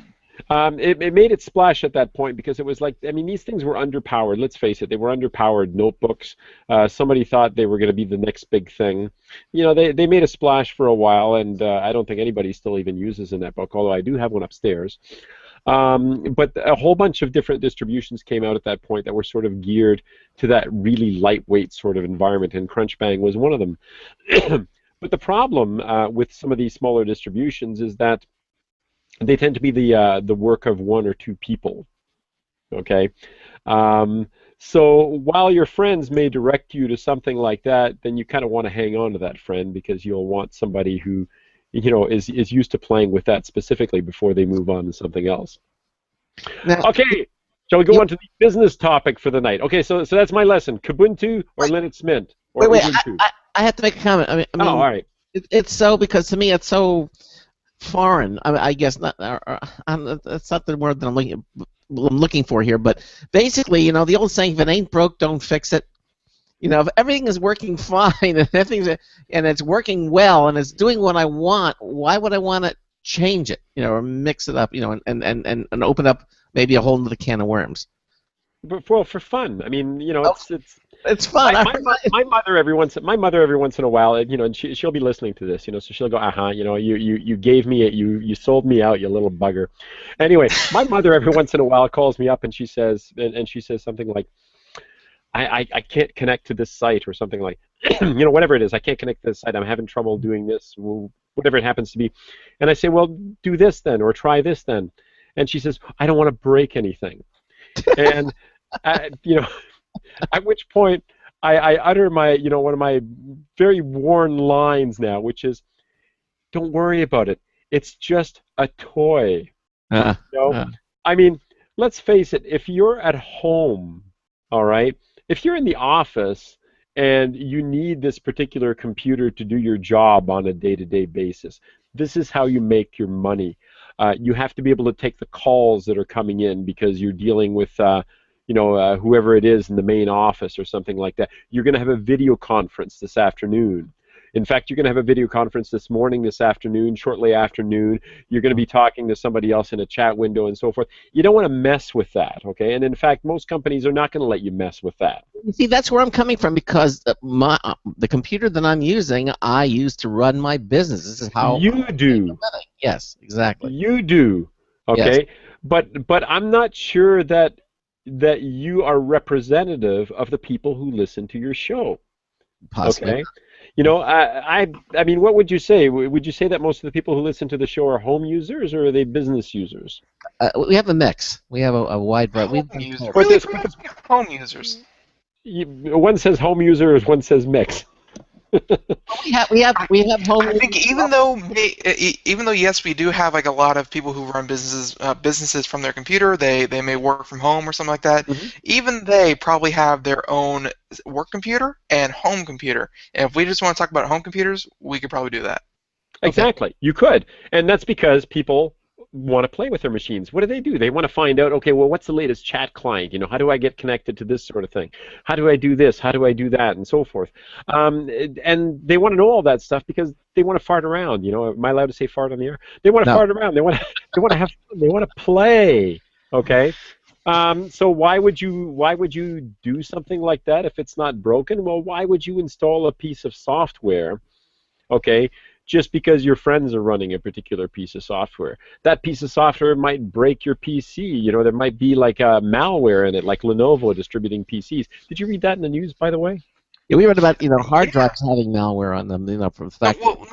It made its splash at that point because it was like, I mean, these things were underpowered. Let's face it, they were underpowered notebooks. Somebody thought they were going to be the next big thing. You know, they made a splash for a while, and I don't think anybody still even uses a netbook, although I do have one upstairs. But a whole bunch of different distributions came out at that point that were sort of geared to that really lightweight sort of environment, and Crunchbang was one of them. But the problem with some of these smaller distributions is that they tend to be the work of one or two people. Okay, so while your friends may direct you to something like that, then you kind of want to hang on to that friend because you'll want somebody who, you know, is used to playing with that specifically before they move on to something else. Now, Okay, shall we go on to the business topic for the night? Okay, so that's my lesson: Kubuntu or Linux Mint or wait, Ubuntu. I have to make a comment. I mean, Oh, all right. it's so, because to me it's so foreign. I guess not. That's not the word that I'm looking for here. But basically, you know, the old saying, "If it ain't broke, don't fix it." You know, if everything is working fine and it's working well and it's doing what I want, why would I want to change it? You know, or mix it up? You know, and open up maybe a whole other can of worms. But for fun. I mean, you know, It's fun. My mother every once in a while, you know, and she'll be listening to this, you know, so she'll go, you know, you gave me it, you sold me out, you little bugger. Anyway, my mother every once in a while calls me up and she says something like, I can't connect to this site or something like, you know, whatever it is, I can't connect to this site, I'm having trouble doing this, whatever it happens to be. And I say, well, do this then, or try this then. And she says, I don't want to break anything. And, you know, at which point I utter my, you know, one of my very worn lines now, which is, don't worry about it. It's just a toy. You know? I mean, let's face it, if you're at home, all right, if you're in the office and you need this particular computer to do your job on a day-to-day basis, this is how you make your money. You have to be able to take the calls that are coming in because you're dealing with you know, whoever it is in the main office or something like that. You're going to have a video conference this afternoon. In fact, you're going to have a video conference this morning, this afternoon, shortly afternoon. You're going to be talking to somebody else in a chat window and so forth. You don't want to mess with that, okay? And in fact, most companies are not going to let you mess with that. You see, that's where I'm coming from, because the computer that I'm using, I use to run my business. This is how you do. Yes, exactly. You do, okay? Yes. But I'm not sure that you are representative of the people who listen to your show. Possibly. Okay? You know, I mean, what would you say? Would you say that most of the people who listen to the show are home users, or are they business users? We have a mix. We have a wide variety. Home users. One says home users, one says mix. we have home. I think even though yes, we do have like a lot of people who run businesses from their computer. They may work from home or something like that. Mm-hmm. Even they probably have their own work computer and home computer. And if we just want to talk about home computers, we could probably do that. Exactly, you could, and that's because people want to play with their machines. What do? They want to find out, okay, well, what's the latest chat client? You know, how do I get connected to this sort of thing? How do I do this? How do I do that? And so forth. And they want to know all that stuff because they want to fart around. You know, am I allowed to say fart on the air? They want to fart around. They want to have fun. They want to play. Okay. So why would you do something like that if it's not broken? Well, why would you install a piece of software? Okay. Just because your friends are running a particular piece of software. That piece of software might break your PC. You know, there might be like a malware in it, like Lenovo distributing PCs. Did you read that in the news, by the way? Yeah, we read about, you know, hard drives having malware on them. You know, from the fact. No,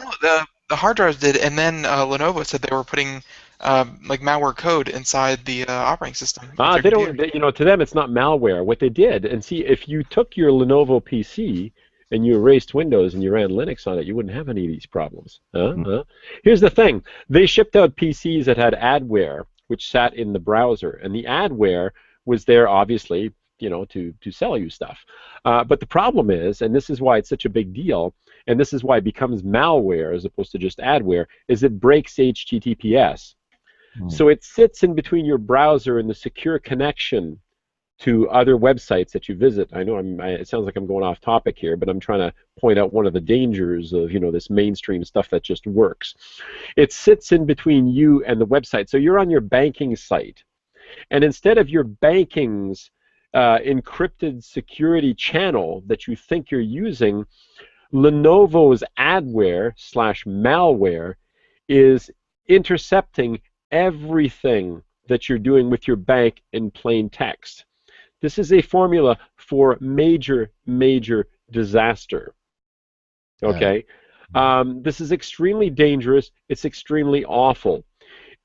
the hard drives did, and then Lenovo said they were putting like malware code inside the operating system. They don't. You know, to them it's not malware. What they did, and see, if you took your Lenovo PC and you erased Windows and you ran Linux on it, you wouldn't have any of these problems. Here's the thing. They shipped out PCs that had adware, which sat in the browser. And the adware was there, obviously, you know, to sell you stuff. But the problem is, and this is why it's such a big deal, and this is why it becomes malware as opposed to just adware, is it breaks HTTPS. So it sits in between your browser and the secure connection to other websites that you visit. I know it sounds like I'm going off topic here, but I'm trying to point out one of the dangers of this mainstream stuff that just works. It sits in between you and the website. So you're on your banking site, and instead of your banking's encrypted security channel that you think you're using, Lenovo's adware/malware is intercepting everything that you're doing with your bank in plain text. This is a formula for major, major disaster. Okay? This is extremely dangerous. It's extremely awful.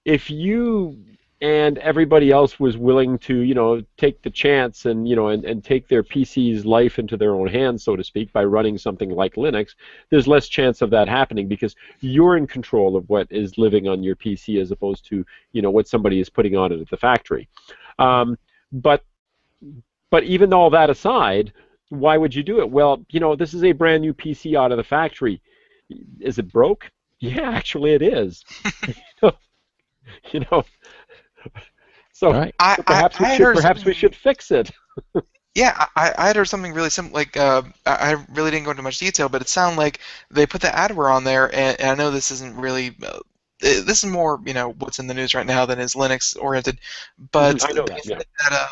If you and everybody else was willing to, take the chance and, and take their PC's life into their own hands, so to speak, by running something like Linux, there's less chance of that happening because you're in control of what is living on your PC as opposed to, what somebody is putting on it at the factory. But even all that aside, why would you do it? Well, this is a brand new PC out of the factory. Is it broke? Yeah, actually it is. So, right. So perhaps we should fix it. Yeah, I had heard something really simple. Like I really didn't go into much detail, but it sounded like they put the adware on there, and I know this isn't really. This is more, what's in the news right now than is Linux oriented. But I know that.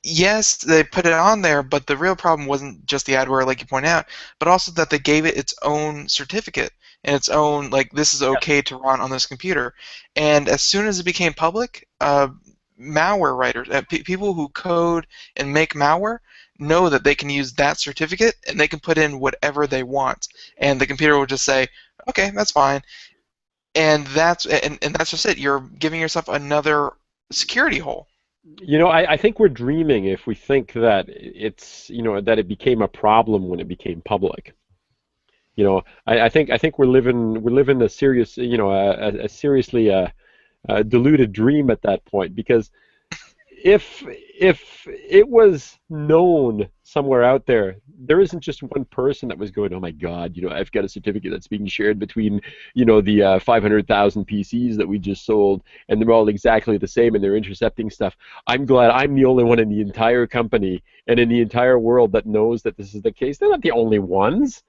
Yes, they put it on there, but the real problem wasn't just the adware, like you point out, but also that they gave it its own certificate and its own, like, this is okay to run on this computer. And as soon as it became public, malware writers, people who code and make malware, know that they can use that certificate and they can put in whatever they want, and the computer will just say, okay, that's fine. And that's just it. You're giving yourself another security hole. I think we're dreaming if we think that that it became a problem when it became public. I think we're living a serious, a seriously deluded dream at that point, because if it was known somewhere out there, there isn't just one person that was going, oh my God, I've got a certificate that's being shared between, the 500,000 PCs that we just sold, and they're all exactly the same, and they're intercepting stuff. I'm glad I'm the only one in the entire company and in the entire world that knows that this is the case. They're not the only ones.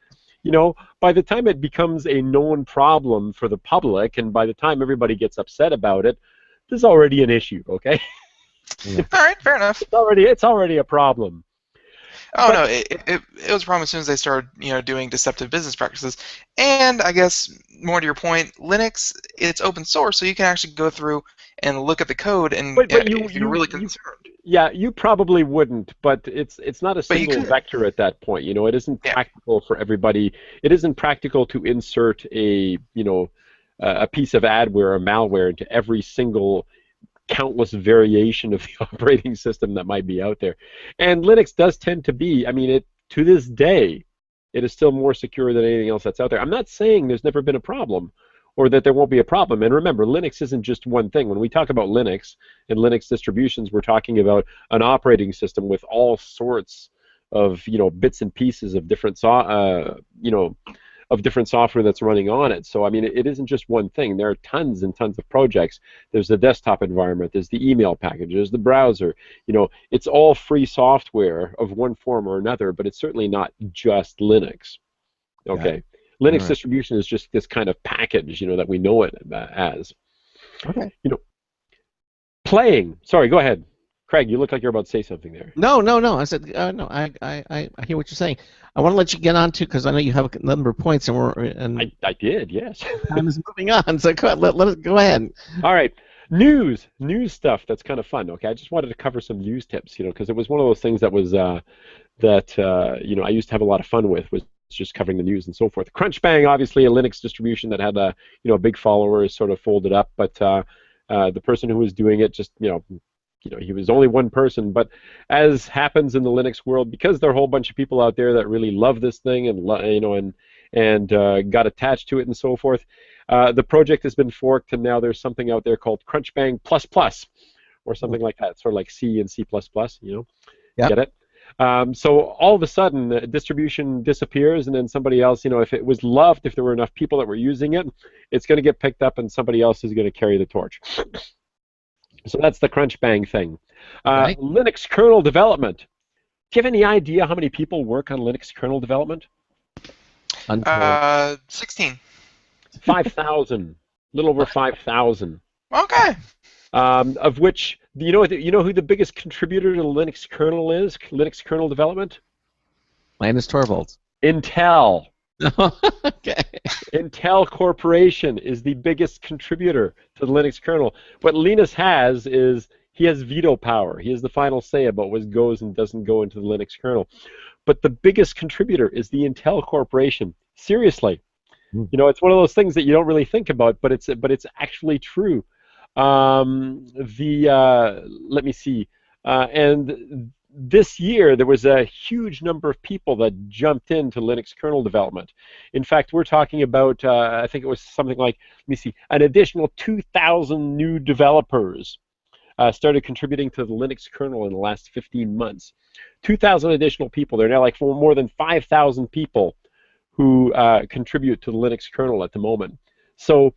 By the time it becomes a known problem for the public, and by the time everybody gets upset about it, there's already an issue, okay? All right, fair enough. It's already a problem. Oh, no, it was a problem as soon as they started, doing deceptive business practices. And I guess, more to your point, Linux, it's open source, so you can actually go through and look at the code, and if you're really concerned. Yeah, you probably wouldn't, but it's not a single vector at that point. It isn't practical for everybody. It isn't practical to insert a piece of adware or malware into every single countless variation of the operating system that might be out there. And Linux does tend to be, to this day, it is still more secure than anything else that's out there. I'm not saying there's never been a problem or that there won't be a problem. And remember, Linux isn't just one thing. When we talk about Linux and Linux distributions, we're talking about an operating system with all sorts of bits and pieces of different different software that's running on it. So it isn't just one thing. There are tons and tons of projects. There's the desktop environment, there's the email package, there's the browser. It's all free software of one form or another, but it's certainly not just Linux. Okay. Linux distribution is just this kind of package, that we know it as. Okay. Playing. Sorry, go ahead. Craig, you look like you're about to say something there. No. I said no. I hear what you're saying. I want to let you get on to, because I know you have a number of points, and I did, yes. Time is moving on, so go ahead. Go ahead. All right, news stuff that's kind of fun. Okay, I just wanted to cover some news tips, because it was one of those things that was I used to have a lot of fun with, was just covering the news and so forth. Crunchbang, obviously a Linux distribution that had a big followers, sort of folded up, but the person who was doing it just he was only one person, but as happens in the Linux world, because there are a whole bunch of people out there that really love this thing and got attached to it and so forth, the project has been forked, and now there's something out there called Crunchbang++, or something like that, sort of like C and C++, Yep. Get it? So all of a sudden, distribution disappears, and then somebody else, if it was loved, if there were enough people that were using it, it's going to get picked up, and somebody else is going to carry the torch. So that's the crunch bang thing. Right. Linux kernel development. Do you have any idea how many people work on Linux kernel development? 16. 5,000. A little over 5,000. Okay. Of which, you know who the biggest contributor to the Linux kernel is? Linux kernel development? Linus Torvalds. Intel. Okay. Intel Corporation is the biggest contributor to the Linux kernel. What Linus has is he has veto power. He has the final say about what goes and doesn't go into the Linux kernel. But the biggest contributor is the Intel Corporation. Seriously. It's one of those things that you don't really think about, but it's actually true. Let me see. And this year, there was a huge number of people that jumped into Linux kernel development. In fact, we're talking about, I think it was something like, let me see, an additional 2,000 new developers started contributing to the Linux kernel in the last 15 months. 2,000 additional people. There are now like more than 5,000 people who contribute to the Linux kernel at the moment. So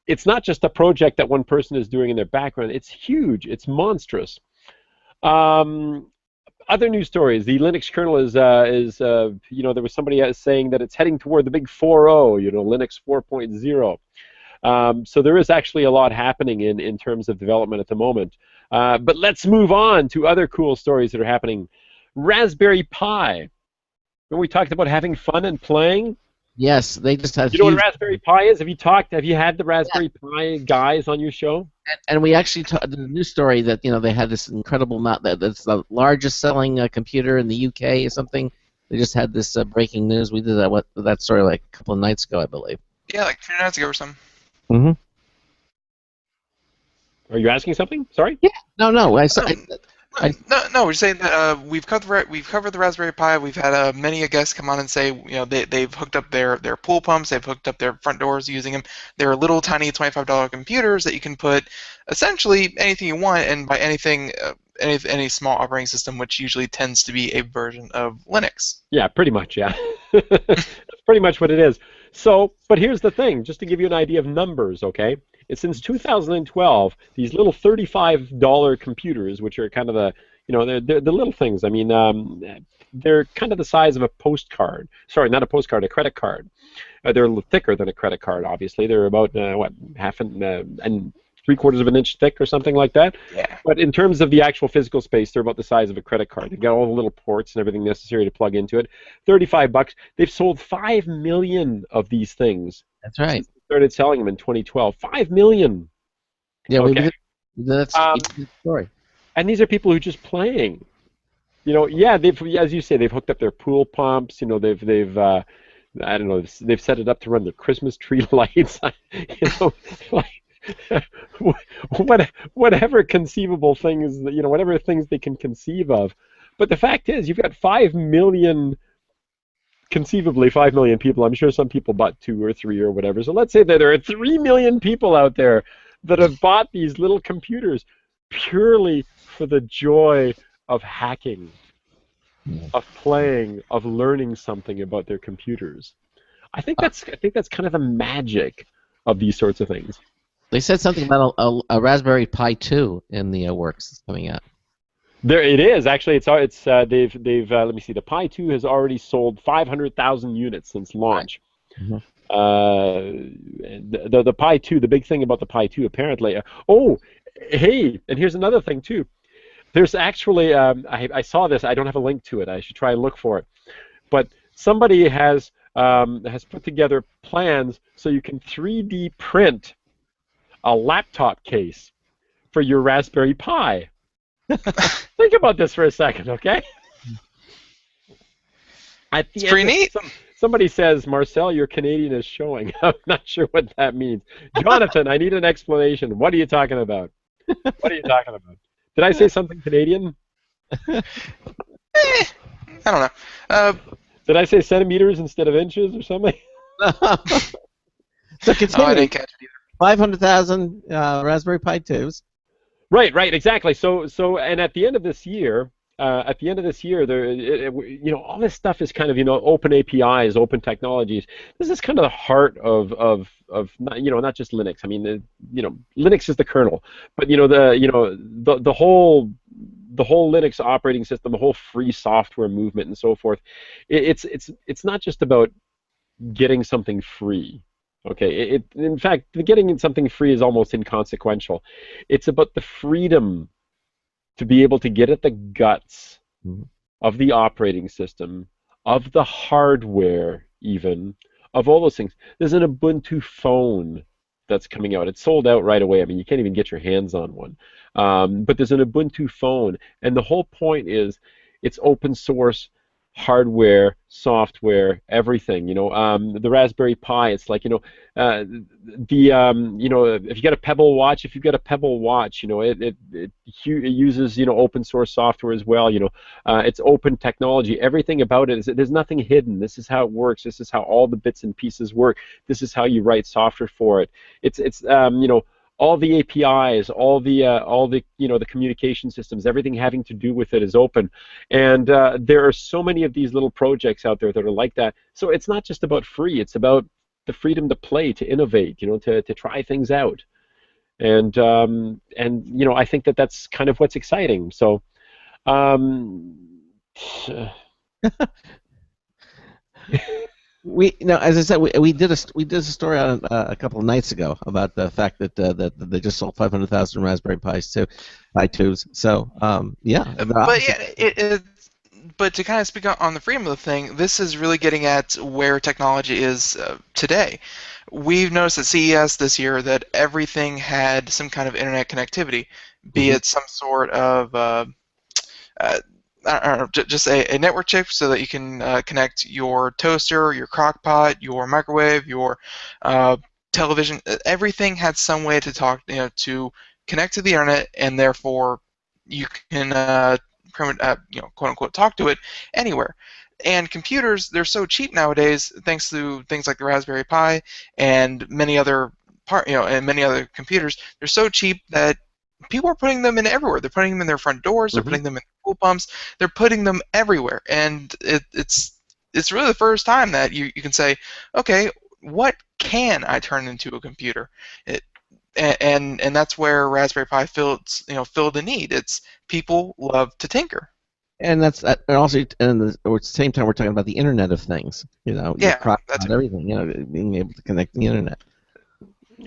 it's not just a project that one person is doing in their background. It's huge. It's monstrous. Other news stories. The Linux kernel is there was somebody saying that it's heading toward the big 4.0, Linux 4.0. So there is actually a lot happening in terms of development at the moment. But let's move on to other cool stories that are happening. Raspberry Pi. When we talked about having fun and playing. Yes, they just have. You know what Raspberry Pi is? Have you had the Raspberry Pi guys on your show? And we actually the news story that they had this incredible amount that's the largest selling computer in the UK or something. They just had this breaking news. We did that story like a couple of nights ago, I believe. Yeah, like 2 nights ago or something. Mm-hmm. Are you asking something? Sorry. Yeah. No. No, we're saying that we've covered the Raspberry Pi. We've had many guests come on and say they've hooked up their pool pumps, they've hooked up their front doors using them. They're little tiny $25 computers that you can put essentially anything you want, and by anything, any small operating system, which usually tends to be a version of Linux. Yeah, pretty much. Yeah, that's pretty much what it is. So, but here's the thing, just to give you an idea of numbers, okay? It's since 2012, these little $35 computers, which are kind of they're the little things. I mean, they're kind of the size of a postcard. Sorry, not a postcard, a credit card. They're a little thicker than a credit card, obviously. They're about, half and 3/4 of an inch thick or something like that. Yeah. But in terms of the actual physical space, they're about the size of a credit card. They've got all the little ports and everything necessary to plug into it. $35. They've sold 5 million of these things. That's right. Since they started selling them in 2012. 5 million. Yeah, okay. That's the story. And these are people who are just playing. They've, as you say, they've hooked up their pool pumps. They've I don't know, they've set it up to run their Christmas tree lights. Whatever conceivable things, whatever things they can conceive of. But the fact is, you've got 5 million, conceivably 5 million people. I'm sure some people bought 2 or 3 or whatever. So let's say that there are 3 million people out there that have bought these little computers purely for the joy of hacking, of playing, of learning something about their computers. I think that's kind of the magic of these sorts of things. They said something about a Raspberry Pi 2 in the works coming out. There it is. Actually, they've let me see. The Pi 2 has already sold 500,000 units since launch. Mm-hmm. The Pi 2. The big thing about the Pi 2, apparently. Hey, and here's another thing too. There's actually I saw this. I don't have a link to it. I should try and look for it. But somebody has put together plans so you can 3D print a laptop case for your Raspberry Pi. Think about this for a second, okay? It's pretty neat. Somebody says, Marcel, your Canadian is showing. I'm not sure what that means. Jonathan, I need an explanation. What are you talking about? What are you talking about? Did I say something Canadian? I don't know. Did I say centimeters instead of inches or something? So continue. I didn't catch it either. 500,000 Raspberry Pi 2s. Right, exactly. So, and at the end of this year, at the end of this year, all this stuff is kind of, open APIs, open technologies. This is kind of the heart of not just Linux. I mean, Linux is the kernel, but the whole Linux operating system, the whole free software movement, and so forth. It's not just about getting something free. Okay, in fact, getting something free is almost inconsequential. It's about the freedom to be able to get at the guts of the operating system, of the hardware even, of all those things. There's an Ubuntu phone that's coming out. It's sold out right away. I mean, you can't even get your hands on one. But there's an Ubuntu phone, and the whole point is it's open source hardware, software, everything. The Raspberry Pi. It's like if you got a Pebble watch, it uses open source software as well. It's open technology. Everything about it there's nothing hidden. This is how it works. This is how all the bits and pieces work. This is how you write software for it. It's all the APIs, all the the communication systems, everything having to do with it is open, and there are so many of these little projects out there that are like that. So it's not just about free; it's about the freedom to play, to innovate, to try things out, and I think that's kind of what's exciting. So. As I said, we did a story on a couple of nights ago about the fact that they just sold 500,000 Raspberry Pis to i2s. So but to kind of speak on the freedom of the thing, this is really getting at where technology is today. We've noticed at CES this year that everything had some kind of internet connectivity, be it some sort of just a network chip so that you can connect your toaster, your crock pot, your microwave, your television. Everything had some way to talk, to connect to the internet, and therefore you can, quote unquote, talk to it anywhere. And computers, they're so cheap nowadays, thanks to things like the Raspberry Pi and many other computers. They're so cheap that people are putting them in everywhere. They're putting them in their front doors. They're putting them in pool pumps. They're putting them everywhere. And it's really the first time that you can say, okay, what can I turn into a computer? And that's where Raspberry Pi filled the need. It's people love to tinker. And that's also, and at the same time, we're talking about the Internet of Things. That's everything. Being able to connect the Internet.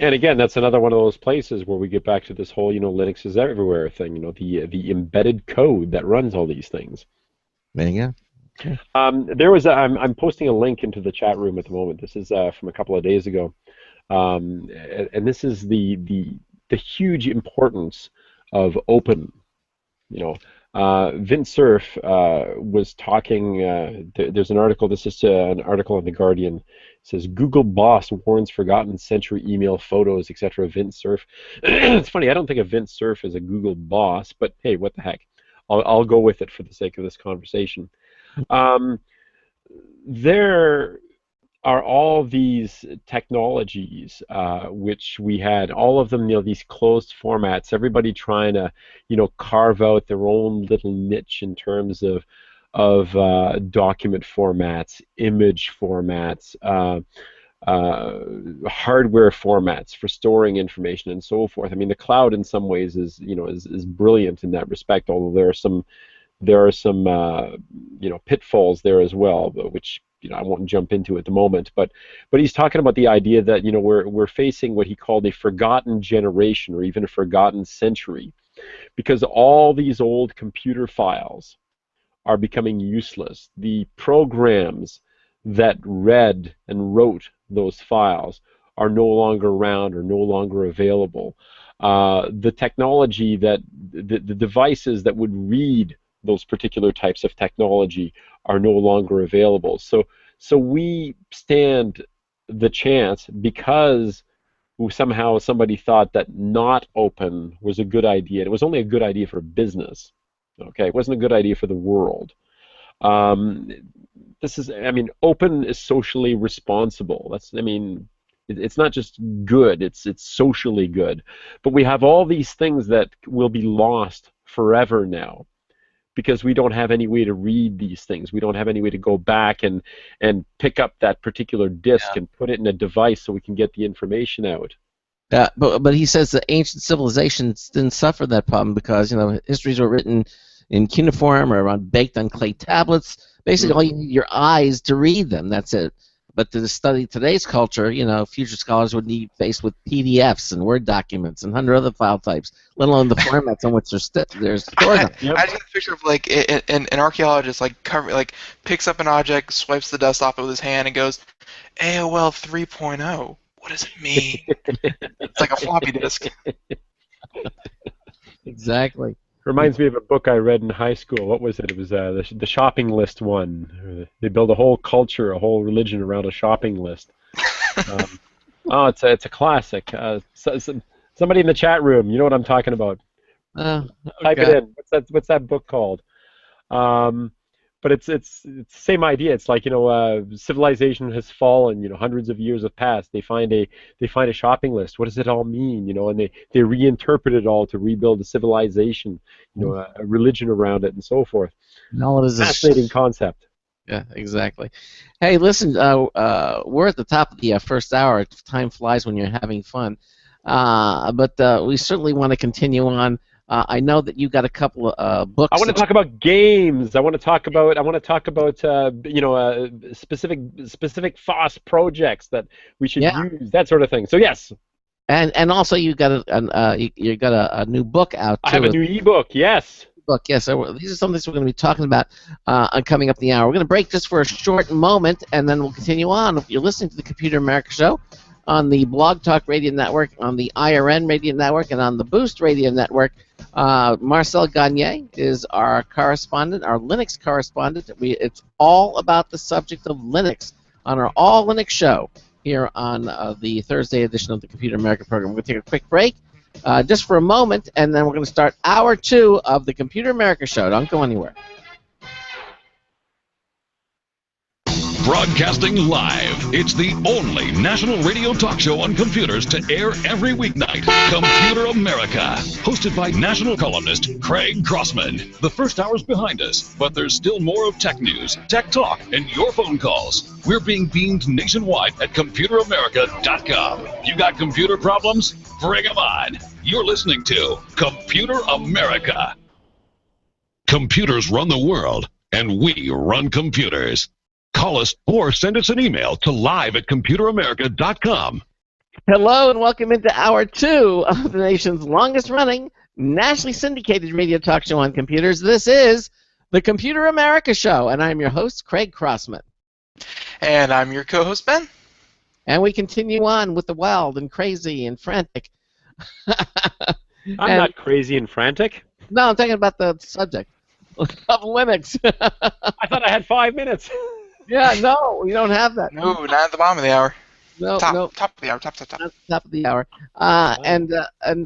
And again, that's another one of those places where we get back to this whole, Linux is everywhere thing. The embedded code that runs all these things. There you go. Okay. I'm posting a link into the chat room at the moment. This is from a couple of days ago, and this is the huge importance of open. Vint Cerf was talking. There's an article. This is an article in the Guardian. It says Google boss warns forgotten century email photos, etc. Vint Cerf. It's funny. I don't think of Vint Cerf as a Google boss, but hey, what the heck? I'll go with it for the sake of this conversation. There are all these technologies which we had, all of them, these closed formats, everybody trying to, carve out their own little niche in terms of document formats, image formats, hardware formats for storing information and so forth. I mean, the cloud in some ways is brilliant in that respect, although there are some pitfalls there as well, which I won't jump into at the moment. But he's talking about the idea that we're facing what he called a forgotten generation, or even a forgotten century, because all these old computer files are becoming useless. The programs that read and wrote those files are no longer around or no longer available. The technology that the devices that would read those particular types of technology are no longer available. So we stand the chance, because somehow somebody thought that not open was a good idea. It was only a good idea for business. Okay, it wasn't a good idea for the world. Open is socially responsible. It's not just good, it's socially good. But we have all these things that will be lost forever now, because we don't have any way to read these things. We don't have any way to go back and pick up that particular disk and put it in a device so we can get the information out. But he says that ancient civilizations didn't suffer that problem because histories were written in cuneiform or baked on clay tablets. Basically, all you need your eyes to read them. That's it. But to study today's culture, future scholars would need faced with PDFs and Word documents and 100 other file types, let alone the formats on which they're stored on. I just got a picture of like an archaeologist picks up an object, swipes the dust off it with his hand, and goes, AOL 3.0. What does it mean? It's like a floppy disk. Exactly. Reminds me of a book I read in high school. What was it? It was the shopping list one. They build a whole culture, a whole religion around a shopping list. It's a classic. Somebody in the chat room, you know what I'm talking about. Type it in. What's that book called? But it's the same idea. It's like civilization has fallen. Hundreds of years have passed. They find a shopping list. What does it all mean? And they reinterpret it all to rebuild a civilization. A religion around it and so forth. No, it is fascinating concept. Yeah, exactly. Hey, listen, we're at the top of the first hour. Time flies when you're having fun. But we certainly want to continue on. I know that you got a couple of books. I want to talk about games. I want to talk about specific FOSS projects that we should use, that sort of thing. So yes. And also you got a new book out too. I have a new ebook. Yes. Yes. So these are some things we're going to be talking about coming up in the hour. We're going to break just for a short moment, and then we'll continue on. If you're listening to the Computer America Show on the Blog Talk Radio Network, on the IRN Radio Network, and on the Boost Radio Network. Marcel Gagné is our correspondent, our Linux correspondent. It's all about the subject of Linux on our All Linux show here on the Thursday edition of the Computer America program. We're going to take a quick break just for a moment, and then we're going to start hour 2 of the Computer America show. Don't go anywhere. Broadcasting live. It's the only national radio talk show on computers to air every weeknight. Computer America. Hosted by national columnist Craig Crossman. The first hour's behind us, but there's still more of tech news, tech talk, and your phone calls. We're being beamed nationwide at ComputerAmerica.com. You got computer problems? Bring them on. You're listening to Computer America. Computers run the world, and we run computers. Call us or send us an email to live@computeramerica.com. Hello and welcome into hour 2 of the nation's longest running, nationally syndicated radio talk show on computers. This is the Computer America Show, and I'm your host, Craig Crossman. And I'm your co-host, Ben. And we continue on with the wild and crazy and frantic. I'm not crazy and frantic. No, I'm talking about the subject of Linux. I thought I had 5 minutes. Yeah, no, we don't have that. No, not at the bottom of the hour. No, top of the hour, top. Top of the hour. And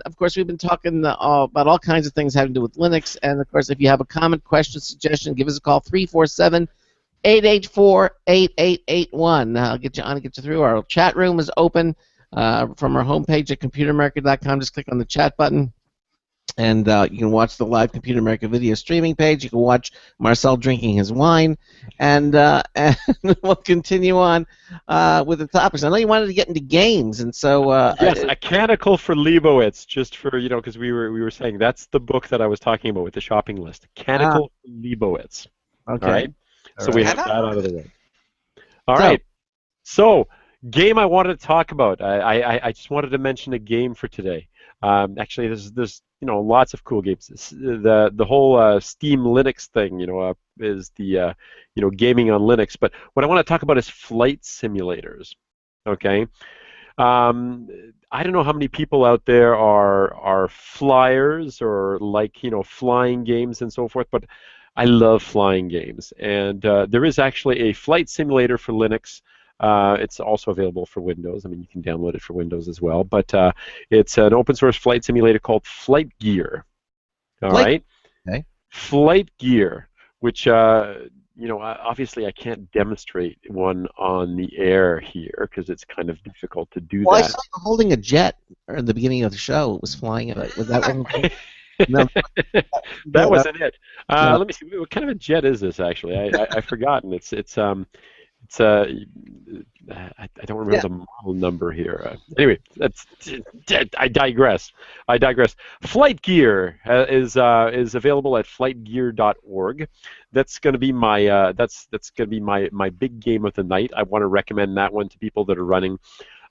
of course, we've been talking about all kinds of things having to do with Linux. And of course, if you have a comment, question, suggestion, give us a call 347-884-8881. I'll get you on and get you through. Our chat room is open from our homepage at ComputerAmerica.com. Just click on the chat button. And you can watch the live Computer America video streaming page. You can watch Marcel drinking his wine, and we'll continue on with the topics. I know you wanted to get into games, and so yes, a canonical for Leibowitz, just for because we were saying that's the book that I was talking about with the shopping list. Canonical for Leibowitz. Okay. All right. So we have that out of the way. All right. So game I wanted to talk about. I just wanted to mention a game for today. Actually, there's lots of cool games. The whole Steam Linux thing, is the gaming on Linux. But what I want to talk about is flight simulators. Okay. I don't know how many people out there are flyers or like flying games and so forth, but I love flying games, and there is actually a flight simulator for Linux. It's also available for Windows. I mean, you can download it for Windows as well. But it's an open source flight simulator called Flight Gear. All right. Okay. Flight Gear, which obviously I can't demonstrate one on the air here because it's kind of difficult to do that. I saw you holding a jet at the beginning of the show. It was flying. Was that one? No, That wasn't it. no. Let me see. What kind of a jet is this? Actually, I've forgotten. It's I don't remember Yeah. the model number here. Anyway, I digress. I digress. Flight Gear is available at flightgear.org. That's going to be that's going to be my big game of the night. I want to recommend that one to people that are running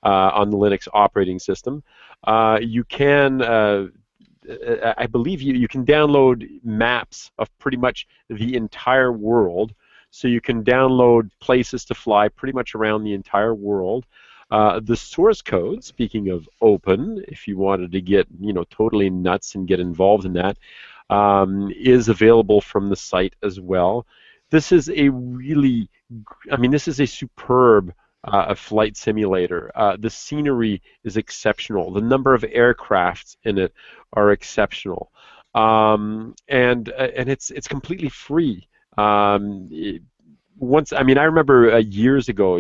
on the Linux operating system. You can. I believe you can download maps of pretty much the entire world. So you can download places to fly pretty much around the entire world. The source code, speaking of open, if you wanted to get totally nuts and get involved in that, is available from the site as well. This is a really, this is a superb flight simulator. The scenery is exceptional. The number of aircrafts in it are exceptional, and it's completely free. I remember years ago,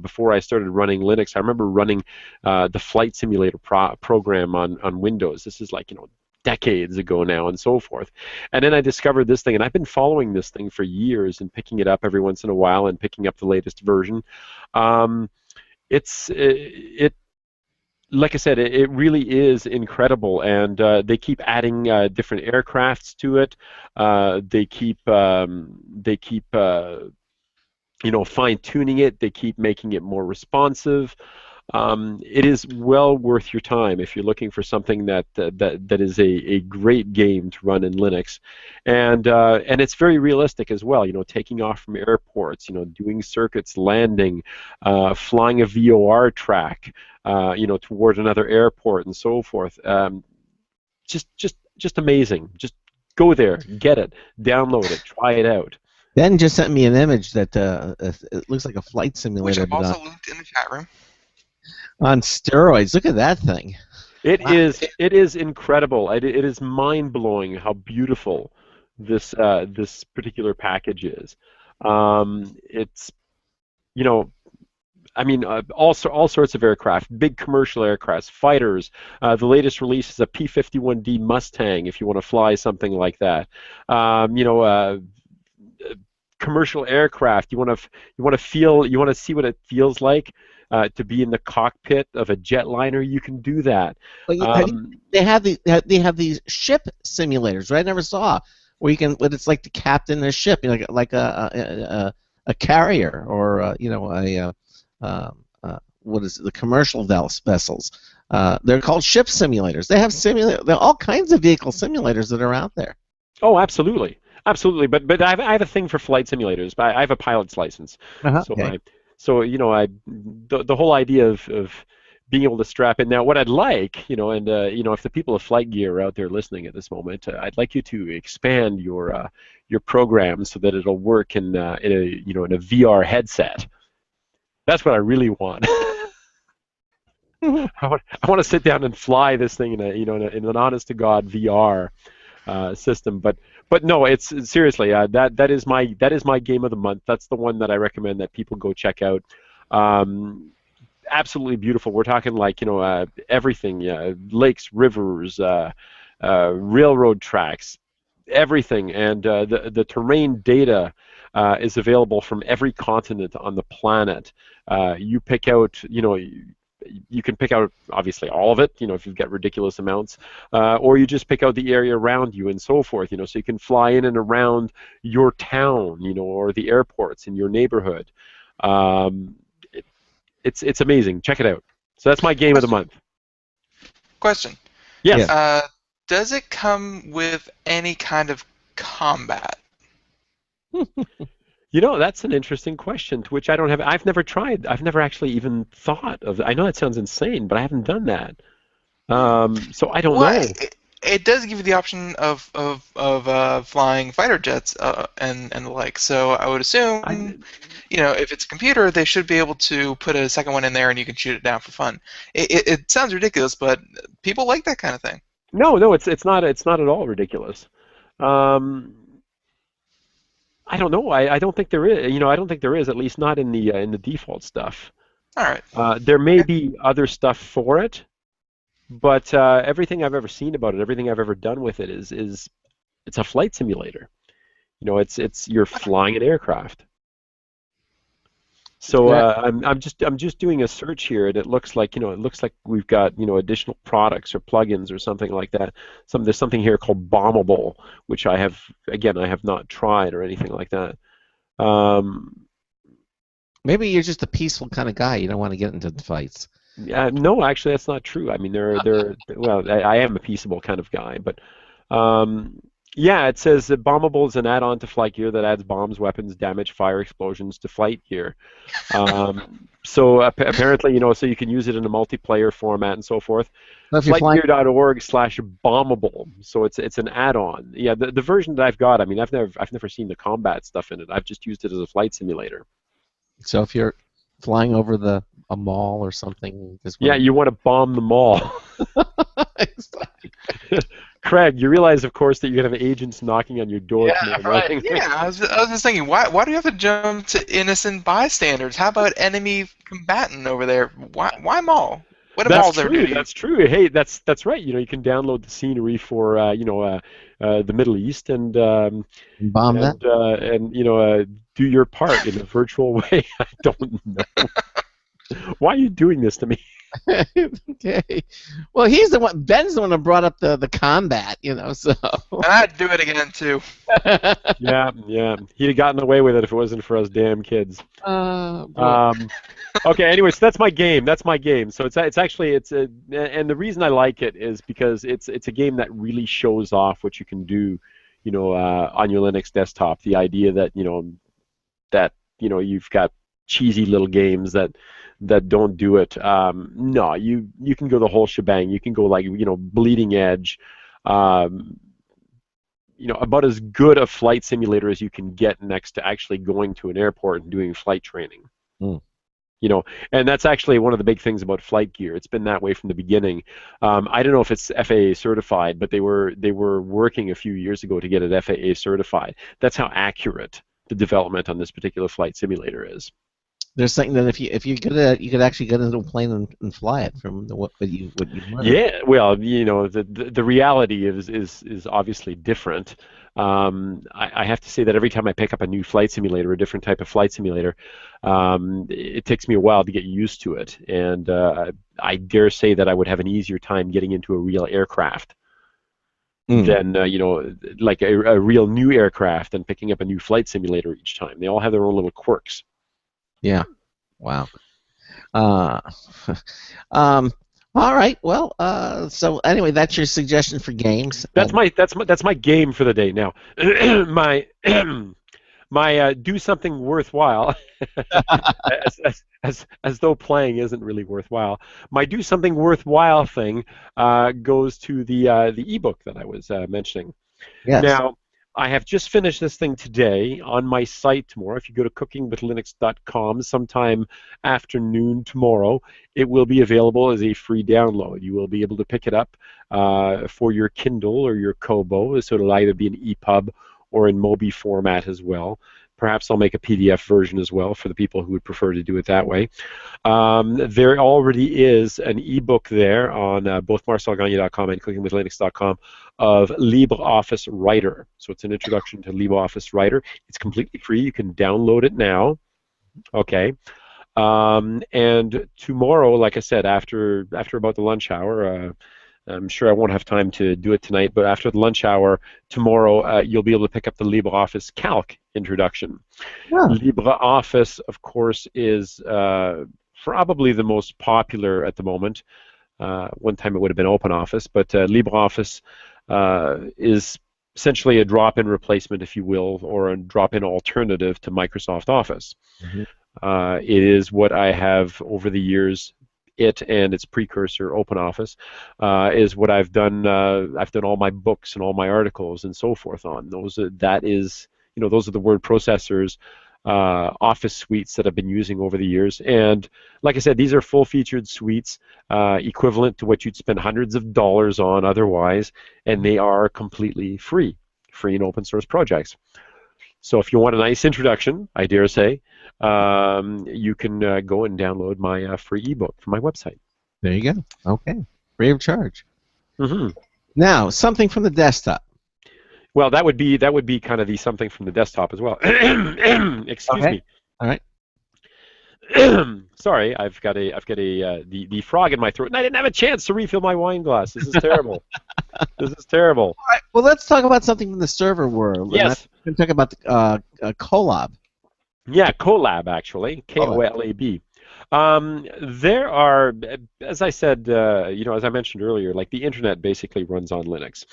before I started running Linux, I remember running the flight simulator program on Windows. This is like decades ago now, and so forth. And then I discovered this thing, and I've been following this thing for years and picking it up every once in a while and picking up the latest version. Like I said, it really is incredible, and they keep adding different aircrafts to it. They keep fine-tuning it. They keep making it more responsive. It is well worth your time if you're looking for something that is a great game to run in Linux, and it's very realistic as well. Taking off from airports, doing circuits, landing, flying a VOR track, toward another airport, and so forth. Just amazing. Just go there, get it, download it, try it out. Ben just sent me an image that it looks like a flight simulator. Which I've also linked in the chat room. On steroids. Look at that thing. It is incredible. It is mind-blowing how beautiful this particular package is. It's all sorts of aircraft, big commercial aircrafts, fighters. The latest release is a P-51D Mustang, if you want to fly something like that. Commercial aircraft. You want to see what it feels like to be in the cockpit of a jetliner. You can do that. They have these ship simulators, right? I never saw where you can. But it's like the captain of a ship, like a carrier or what is it, the commercial vessels. They're called ship simulators. They have there are all kinds of vehicle simulators that are out there. Oh, absolutely. Absolutely, but I have a thing for flight simulators. I have a pilot's license, the whole idea of being able to strap in. Now, what I'd like, if the people of Flight Gear are out there listening at this moment, I'd like you to expand your program so that it'll work in a VR headset. That's what I really want. I want to sit down and fly this thing in an honest to God VR system, but no, it's seriously that is my game of the month. That's the one that I recommend that people go check out. Absolutely beautiful. We're talking like everything, lakes, rivers, railroad tracks, everything, and the terrain data is available from every continent on the planet. You pick out, you can pick out obviously all of it, if you've got ridiculous amounts, or you just pick out the area around you and so forth, so you can fly in and around your town, or the airports in your neighborhood. It's amazing. Check it out. So that's my game of the month. Question. Yes. Does it come with any kind of combat? That's an interesting question, to which I don't have. I've never tried. I've never actually even thought of. I know that sounds insane, but I haven't done that. So I don't know. It does give you the option of flying fighter jets and the like. So I would assume, if it's a computer, they should be able to put a second one in there and you can shoot it down for fun. It sounds ridiculous, but people like that kind of thing. No, it's not at all ridiculous. I don't know. I don't think there is. I don't think there is. At least not in the default stuff. All right. There may be other stuff for it. but everything I've ever seen about it, everything I've ever done with it is it's a flight simulator. It's you're flying an aircraft. So I'm just doing a search here, and it looks like we've got additional products or plugins or something like that. There's something here called Bombable, which I have not tried or anything like that. Maybe you're just a peaceful kind of guy. You don't want to get into the fights. No, actually, that's not true. I mean, well, I am a peaceable kind of guy, but yeah, it says that Bombable is an add-on to flight gear that adds bombs, weapons, damage, fire, explosions to flight gear. So apparently, so you can use it in a multiplayer format and so forth. Flightgear.org/bombable. So it's an add-on. Yeah, the version that I've got. I mean, I've never seen the combat stuff in it. I've just used it as a flight simulator. So if you're flying over a mall or something, you want to bomb the mall. Exactly. Craig, you realize, of course, that you're going to have agents knocking on your door tomorrow morning. Yeah, I was just thinking, why do you have to jump to innocent bystanders? How about enemy combatant over there? Why mall? What do malls ever do? That's true. Hey, that's right. You can download the scenery for the Middle East and bomb that and do your part in a virtual way. I don't know. Why are you doing this to me? Okay. Well, he's the one. Ben's the one that brought up the combat. So. And I'd do it again too. Yeah. He'd have gotten away with it if it wasn't for us damn kids. Okay. Anyway, so that's my game. So and the reason I like it is because it's a game that really shows off what you can do, on your Linux desktop. The idea that you've got cheesy little games that don't do it. No, you can go the whole shebang. You can go bleeding edge. About as good a flight simulator as you can get next to actually going to an airport and doing flight training. And that's actually one of the big things about flight gear. It's been that way from the beginning. I don't know if it's FAA certified, but they were working a few years ago to get it FAA certified. That's how accurate the development on this particular flight simulator is. There's something that if you could actually get into a plane and fly it from what you learned. Yeah, well, the reality is obviously different. I have to say that every time I pick up a new flight simulator, a different type of flight simulator, it takes me a while to get used to it, and I dare say that I would have an easier time getting into a real aircraft than like a real new aircraft and picking up a new flight simulator each time. They all have their own little quirks. Yeah. Wow. All right. Well. So anyway, that's your suggestion for games. That's my game for the day. Now, my do something worthwhile, as though playing isn't really worthwhile. My do something worthwhile thing goes to the ebook that I was mentioning. Yes. Now, I have just finished this thing today on my site tomorrow. If you go to cookingwithlinux.com sometime afternoon tomorrow, it will be available as a free download. You will be able to pick it up for your Kindle or your Kobo, so it'll either be an EPUB or in Mobi format as well. Perhaps I'll make a PDF version as well for the people who would prefer to do it that way. There already is an ebook there on both marcelgagné.com and cookingwithlinux.com of LibreOffice Writer. So it's an introduction to LibreOffice Writer. It's completely free. You can download it now. Okay. And tomorrow, like I said, after about the lunch hour, I'm sure I won't have time to do it tonight, but after the lunch hour tomorrow, you'll be able to pick up the LibreOffice Calc introduction. Yeah. LibreOffice, of course, is probably the most popular at the moment. One time it would have been OpenOffice, but LibreOffice is essentially a drop-in replacement, if you will, or a drop-in alternative to Microsoft Office. Mm-hmm. It is what I have over the years. It and its precursor, OpenOffice, is what I've done. I've done all my books and all my articles and so forth on. Those are the word processors, Office suites that I've been using over the years. And like I said, these are full-featured suites, equivalent to what you'd spend hundreds of dollars on otherwise, and they are completely free and open-source projects. So if you want a nice introduction, I dare say, you can go and download my free ebook from my website. There you go. Okay. free of charge. Mm-hmm. Now, something from the desktop. Well, that would be kind of the something from the desktop as well. Excuse me. All right. Sorry, I've got the frog in my throat, and I didn't have a chance to refill my wine glass. This is terrible. This is terrible. All right. Well, let's talk about something from the server world. Yes. We're going to talk about the Colab. Yeah, Colab actually, Kolab. There are, as I said, as I mentioned earlier, like the internet basically runs on Linux,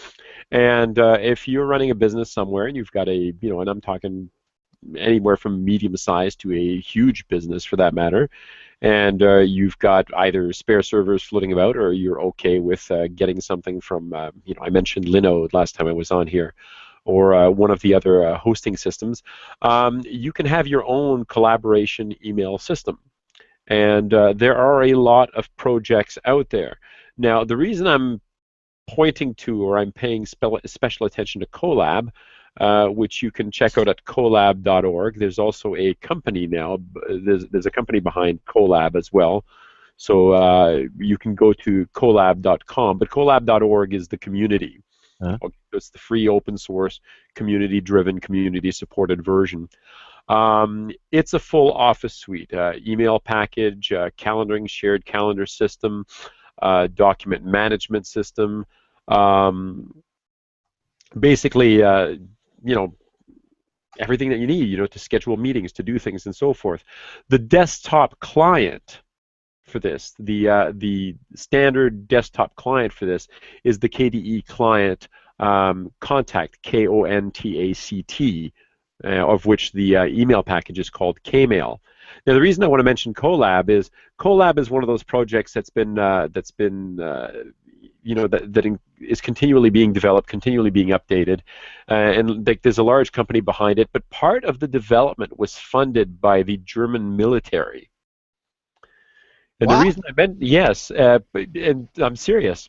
and if you're running a business somewhere and you've got and I'm talking anywhere from medium size to a huge business for that matter, and you've got either spare servers floating about or you're okay with getting something from, I mentioned Linode last time I was on here, or one of the other hosting systems, you can have your own collaboration email system. And there are a lot of projects out there. Now, the reason I'm pointing to, or I'm paying special attention to Colab, which you can check out at colab.org. There's also a company now. There's a company behind Colab as well. So you can go to colab.com, but colab.org is the community. Okay, so it's the free, open source, community-driven, community-supported version. It's a full Office suite, email package, calendaring, shared calendar system, document management system, basically, everything that you need, to schedule meetings, to do things, and so forth. The desktop client for this, the standard desktop client for this, is the KDE client Contact, Kontact, of which the email package is called Kmail. Now, the reason I want to mention Colab is one of those projects that's been is continually being developed, continually being updated, and there's a large company behind it. But part of the development was funded by the German military. And the reason I meant and I'm serious,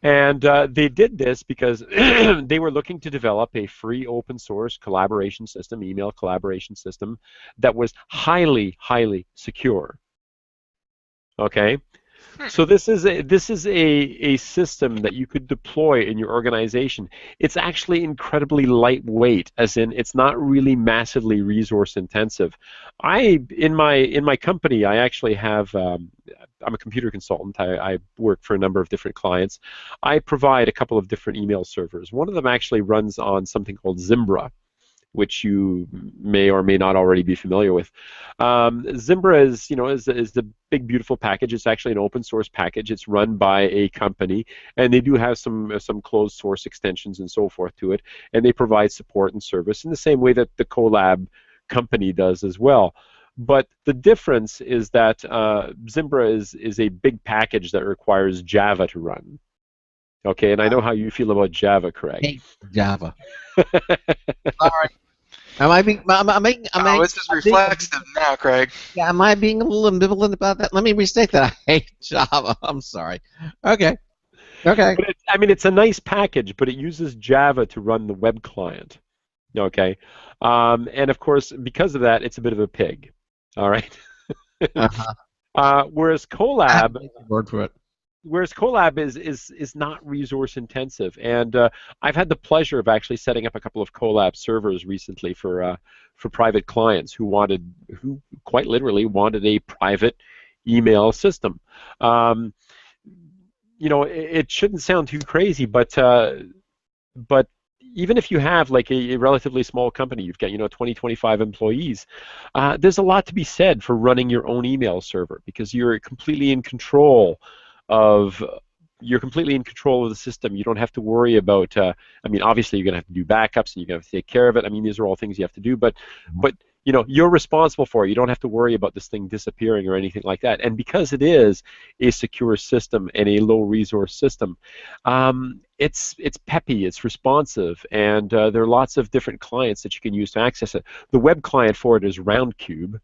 and they did this because they were looking to develop a free open source collaboration system, email collaboration system, that was highly, highly secure. Okay, so this is a system that you could deploy in your organization. It's actually incredibly lightweight, as in it's not really massively resource intensive. In my company, I actually have. I'm a computer consultant. I work for a number of different clients. I provide a couple of different email servers. One of them actually runs on something called Zimbra, which you may or may not already be familiar with. Zimbra is the big beautiful package. It's actually an open source package. It's run by a company, and they do have some closed source extensions and so forth to it, and they provide support and service in the same way that the Colab company does as well. But the difference is that Zimbra is a big package that requires Java to run. Okay, and I know how you feel about Java, Craig. I hate Java. Sorry. This is reflexive now, Craig. Yeah, am I being a little ambivalent about that? Let me restate that. I hate Java. I'm sorry. Okay. But it's a nice package, but it uses Java to run the web client. Okay, and of course, because of that, it's a bit of a pig. All right. Whereas Colab, word for it. Whereas Colab is not resource intensive, and I've had the pleasure of actually setting up a couple of Colab servers recently for private clients who quite literally wanted a private email system. It shouldn't sound too crazy, but even if you have like a relatively small company, you've got 20, 25 employees, there's a lot to be said for running your own email server, because you're completely in control of the system. You don't have to worry about. Obviously you're going to have to do backups and you're going to have to take care of it. These are all things you have to do, but you're responsible for it. You don't have to worry about this thing disappearing or anything like that. And because it is a secure system and a low resource system, it's peppy, it's responsive, and there are lots of different clients that you can use to access it. The web client for it is Roundcube,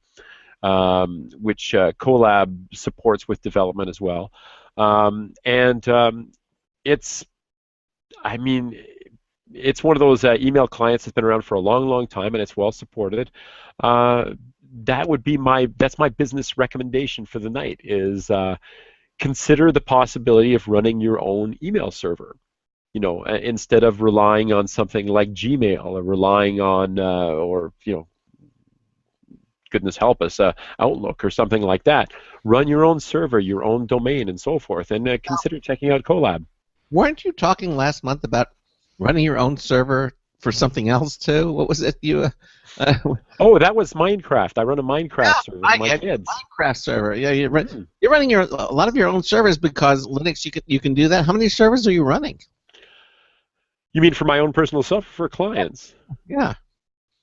which Colab supports with development as well. It's one of those email clients that's been around for a long, long time, and it's well supported. That's my business recommendation for the night is consider the possibility of running your own email server. You know, instead of relying on something like Gmail or relying on, goodness help us, Outlook or something like that. Run your own server, your own domain, and so forth, and consider checking out Colab. Weren't you talking last month about running your own server for something else too? What was it you? Oh, that was Minecraft. I run a Minecraft server for my kids. Minecraft server. Yeah, you're running a lot of your own servers because Linux. You can do that. How many servers are you running? You mean for my own personal stuff or for clients? Yeah.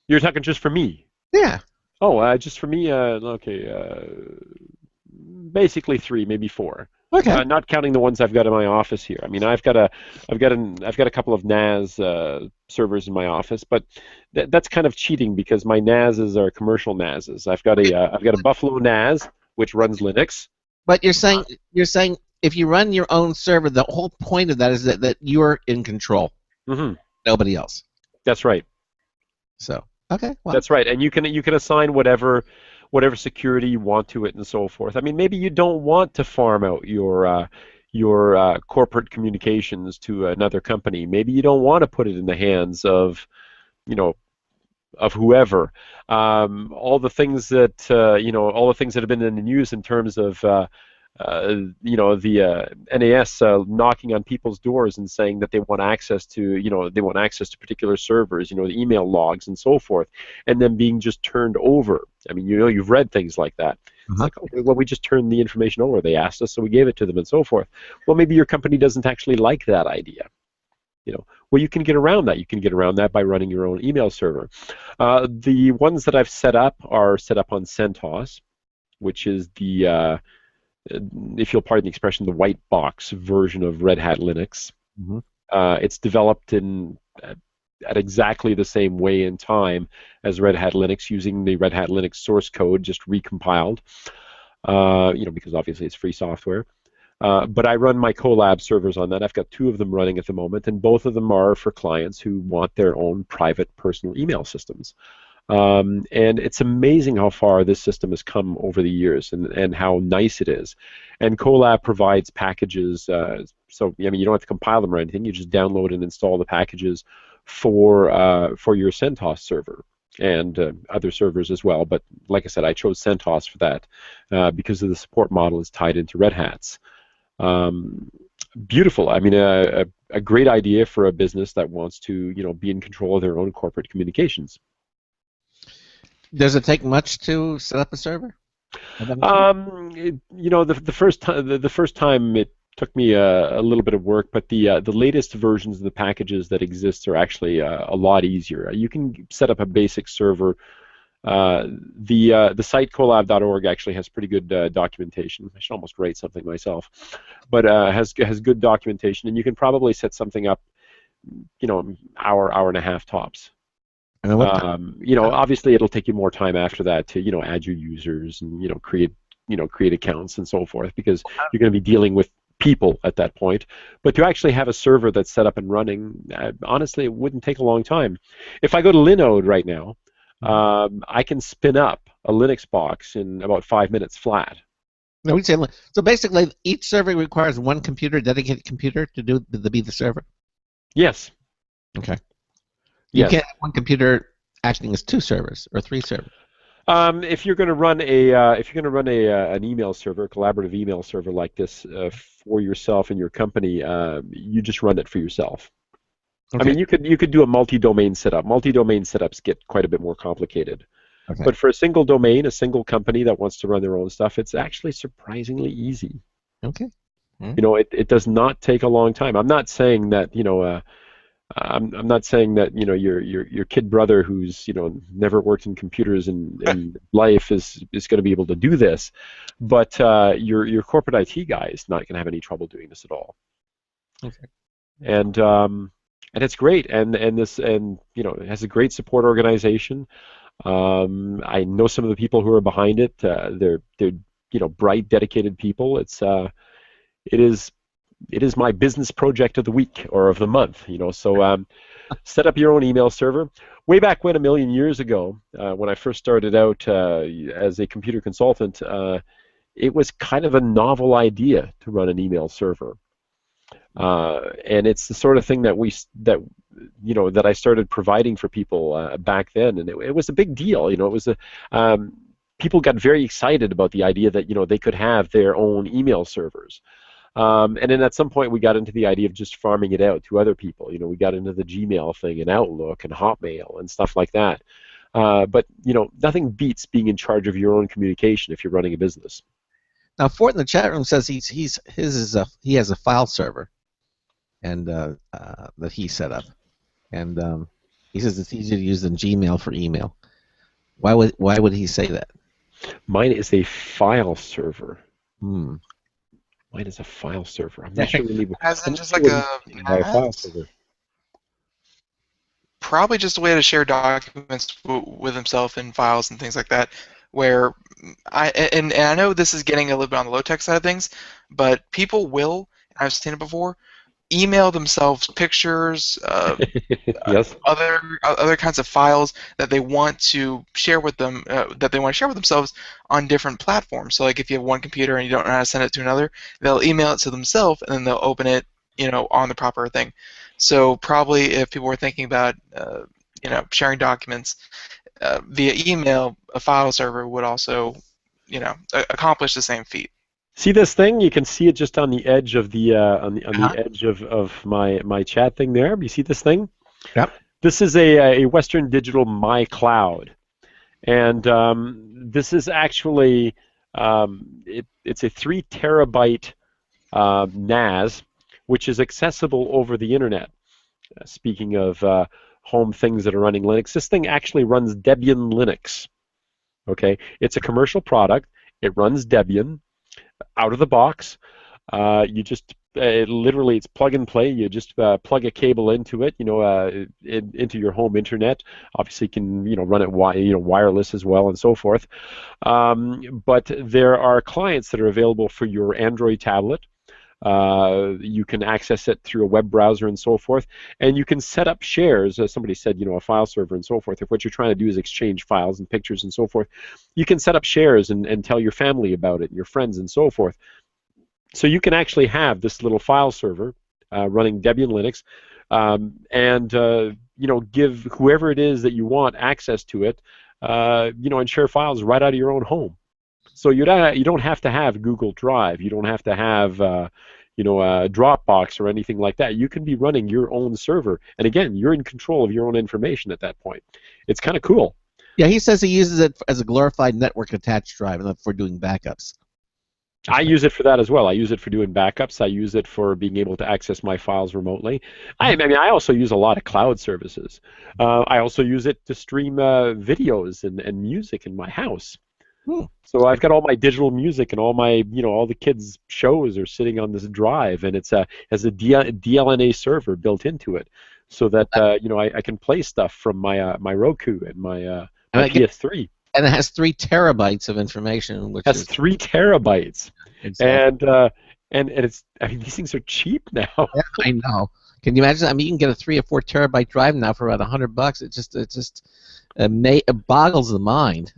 You're talking just for me? Yeah. Oh, just for me. Basically 3, maybe 4. Okay. Not counting the ones I've got in my office here. I mean, I've got a couple of NAS servers in my office, but that's kind of cheating because my NASs are commercial NASs. I've got a Buffalo NAS which runs Linux. But you're saying if you run your own server, the whole point of that is that you're in control. Mm-hmm. Nobody else. That's right. So okay. Well. That's right, and you can assign whatever security you want to it and so forth. I mean, maybe you don't want to farm out your corporate communications to another company. Maybe you don't want to put it in the hands of, of whoever. All the things that have been in the news in terms of the NAS knocking on people's doors and saying that they want access to particular servers, the email logs and so forth, and then being just turned over. I mean, you've read things like that. It's like, okay, well, we just turned the information over. They asked us, so we gave it to them and so forth. Well, maybe your company doesn't actually like that idea. Well, you can get around that. You can get around that by running your own email server. The ones that I've set up are set up on CentOS, which is the if you'll pardon the expression, the white box version of Red Hat Linux. Mm-hmm. It's developed at exactly the same way in time as Red Hat Linux, using the Red Hat Linux source code, just recompiled. Because obviously it's free software. But I run my Colab servers on that. I've got 2 of them running at the moment, and both of them are for clients who want their own private personal email systems. And it's amazing how far this system has come over the years and how nice it is. And Colab provides packages, so you don't have to compile them or anything. You just download and install the packages for your CentOS server and other servers as well. But like I said, I chose CentOS for that because of the support model is tied into Red Hat's. Beautiful. I mean, a great idea for a business that wants to be in control of their own corporate communications. Does it take much to set up a server? The first time it took me a little bit of work, but the latest versions of the packages that exist are actually a lot easier. You can set up a basic server. The site colab.org actually has pretty good documentation. I should almost write something myself, but has good documentation, and you can probably set something up, hour and a half tops. Obviously it'll take you more time after that to add your users and create accounts and so forth, because you're going to be dealing with people at that point. But to actually have a server that's set up and running, honestly, it wouldn't take a long time. If I go to Linode right now, I can spin up a Linux box in about 5 minutes flat. No, we say so. Basically, each server requires one computer, dedicated computer, to be the server. Yes. Okay. You Yes. can't have one computer acting as 2 servers or 3 servers. If you're going to run an email server, a collaborative email server like this for yourself and your company, you just run it for yourself. Okay. I mean, you could do a multi-domain setup. Multi-domain setups get quite a bit more complicated. Okay. But for a single domain, a single company that wants to run their own stuff, it's actually surprisingly easy. Okay. It does not take a long time. I'm not saying that I'm not saying that your kid brother who's never worked in computers in life is going to be able to do this, but your corporate IT guy is not going to have any trouble doing this at all. Okay. And it's great, and it has a great support organization. I know some of the people who are behind it. They're bright, dedicated people. It is my business project of the week or of the month, So set up your own email server. Way back when, a million years ago, when I first started out as a computer consultant, it was kind of a novel idea to run an email server. And it's the sort of thing that I started providing for people back then, and it was a big deal. It was people got very excited about the idea that they could have their own email servers. And then at some point we got into the idea of just farming it out to other people. We got into the Gmail thing and Outlook and Hotmail and stuff like that. But nothing beats being in charge of your own communication if you're running a business. Now, Fort in the chat room says he has a file server, and that he set up, and he says it's easier to use than Gmail for email. Why would he say that? Mine is a file server. Hmm. Mine is a file server. I'm not sure really. As in just like a file server. Probably just a way to share documents with himself in files and things like that. Where I know this is getting a little bit on the low tech side of things, but people will, I've seen it before, email themselves pictures, yes, other kinds of files that they want to share with them, themselves on different platforms. So like if you have one computer and you don't know how to send it to another, they'll email it to themselves and then they'll open it, on the proper thing. So probably if people were thinking about, sharing documents via email, a file server would also, accomplish the same feat. See this thing? You can see it just on the edge of the the edge of my chat thing there. You see this thing? Yep. This is a Western Digital My Cloud, and this is actually it's a 3 terabyte NAS, which is accessible over the internet. Speaking of home things that are running Linux, this thing actually runs Debian Linux. Okay, it's a commercial product. It runs Debian out of the box. You just literally, it's plug and play. You just plug a cable into it, into your home internet. Obviously, you can run it wireless as well and so forth. But there are clients that are available for your Android tablet. You can access it through a web browser and so forth, and you can set up shares. As somebody said, a file server and so forth. If what you're trying to do is exchange files and pictures and so forth, you can set up shares and tell your family about it, and your friends and so forth. So you can actually have this little file server running Debian Linux, and give whoever it is that you want access to it, and share files right out of your own home. So you don't have to have Google Drive. You don't have to have Dropbox or anything like that. You can be running your own server, and again, you're in control of your own information at that point. It's kind of cool. Yeah, he says he uses it as a glorified network attached drive and for doing backups. I use it for that as well. I use it for doing backups. I use it for being able to access my files remotely. I also use a lot of cloud services. I also use it to stream videos and music in my house. So I've got all my digital music and all my, all the kids' shows are sitting on this drive, and it's has a DLNA server built into it, so that I can play stuff from my my Roku and my PS3. And it has 3 terabytes of information, which has 3 terabytes. Exactly. And it's these things are cheap now. Yeah, I know. Can you imagine? You can get a 3 or 4 terabyte drive now for about $100. It boggles the mind.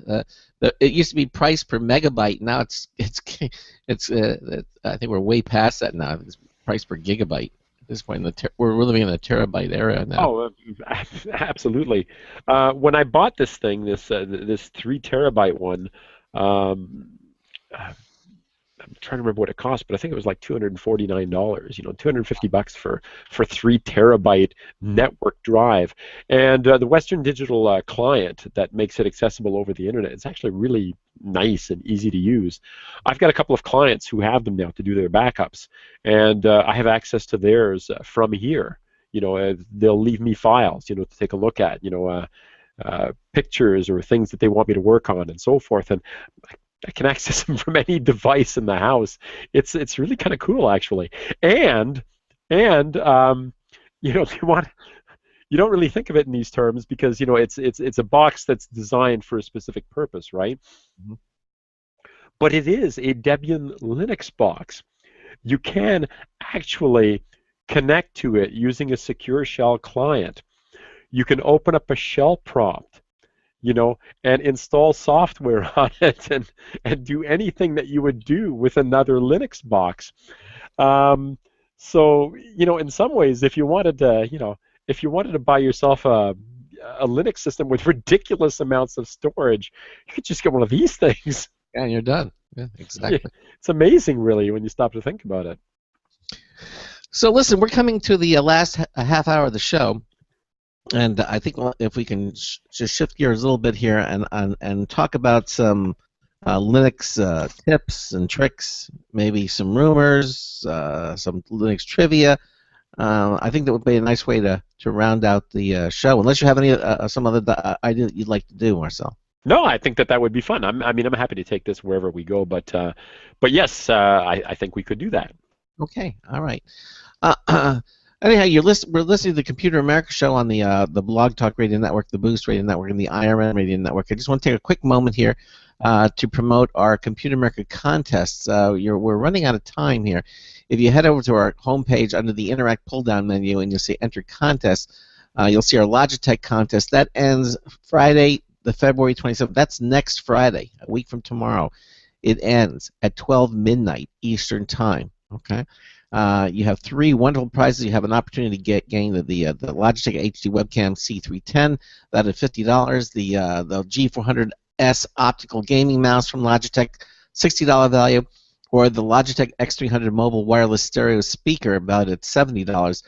It used to be priced per megabyte. Now it's I think we're way past that now. It's priced per gigabyte at this point. We're living in a terabyte era now. Oh, absolutely. When I bought this thing, this 3 terabyte one, I'm trying to remember what it cost, but I think it was like $249. $250 for 3 terabyte network drive. And the Western Digital client that makes it accessible over the internet is actually really nice and easy to use. I've got a couple of clients who have them now to do their backups, and I have access to theirs from here. They'll leave me files, to take a look at, pictures or things that they want me to work on and so forth, and I can access them from any device in the house. It's really kind of cool, actually. And you don't really think of it in these terms because it's a box that's designed for a specific purpose, right? Mm-hmm. But it is a Debian Linux box. You can actually connect to it using a secure shell client. You can open up a shell prompt. and install software on it and do anything that you would do with another Linux box. So, in some ways, if you wanted to buy yourself a Linux system with ridiculous amounts of storage, you could just get one of these things. Yeah, and you're done. Yeah, exactly. It's amazing, really, when you stop to think about it. So listen, we're coming to the last half hour of the show, and I think if we can just shift gears a little bit here and talk about some Linux tips and tricks, maybe some rumors, some Linux trivia. I think that would be a nice way to round out the show. Unless you have any some other idea that you'd like to do, Marcel. No, I think that would be fun. I'm happy to take this wherever we go, but yes, I think we could do that. Okay, all right. Anyhow, we're listening to the Computer America show on the Blog Talk Radio Network, the Boost Radio Network, and the IRN Radio Network. I just want to take a quick moment here to promote our Computer America contests. We're running out of time here. If you head over to our homepage under the Interact pull-down menu and you'll see Enter Contest, you'll see our Logitech contest. That ends Friday, the February 27th. That's next Friday, a week from tomorrow. It ends at 12 midnight Eastern Time. Okay. You have 3 wonderful prizes. You have an opportunity to gain the Logitech HD Webcam C310, that at $50. The G400S optical gaming mouse from Logitech, $60 value, or the Logitech X300 mobile wireless stereo speaker, about at $70.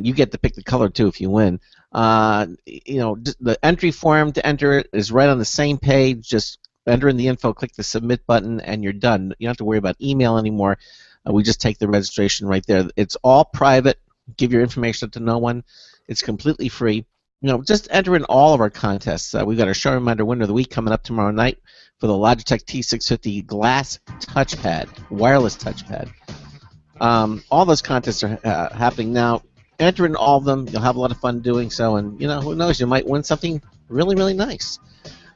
You get to pick the color too if you win. The entry form to enter it is right on the same page. Just enter in the info, click the submit button, and you're done. You don't have to worry about email anymore. We just take the registration right there. It's all private. Give your information to no one. It's completely free. Just enter in all of our contests. We've got our show reminder winner of the week coming up tomorrow night for the Logitech T650 glass touchpad, wireless touchpad. All those contests are happening now. Enter in all of them. You'll have a lot of fun doing so, and who knows, you might win something really, really nice.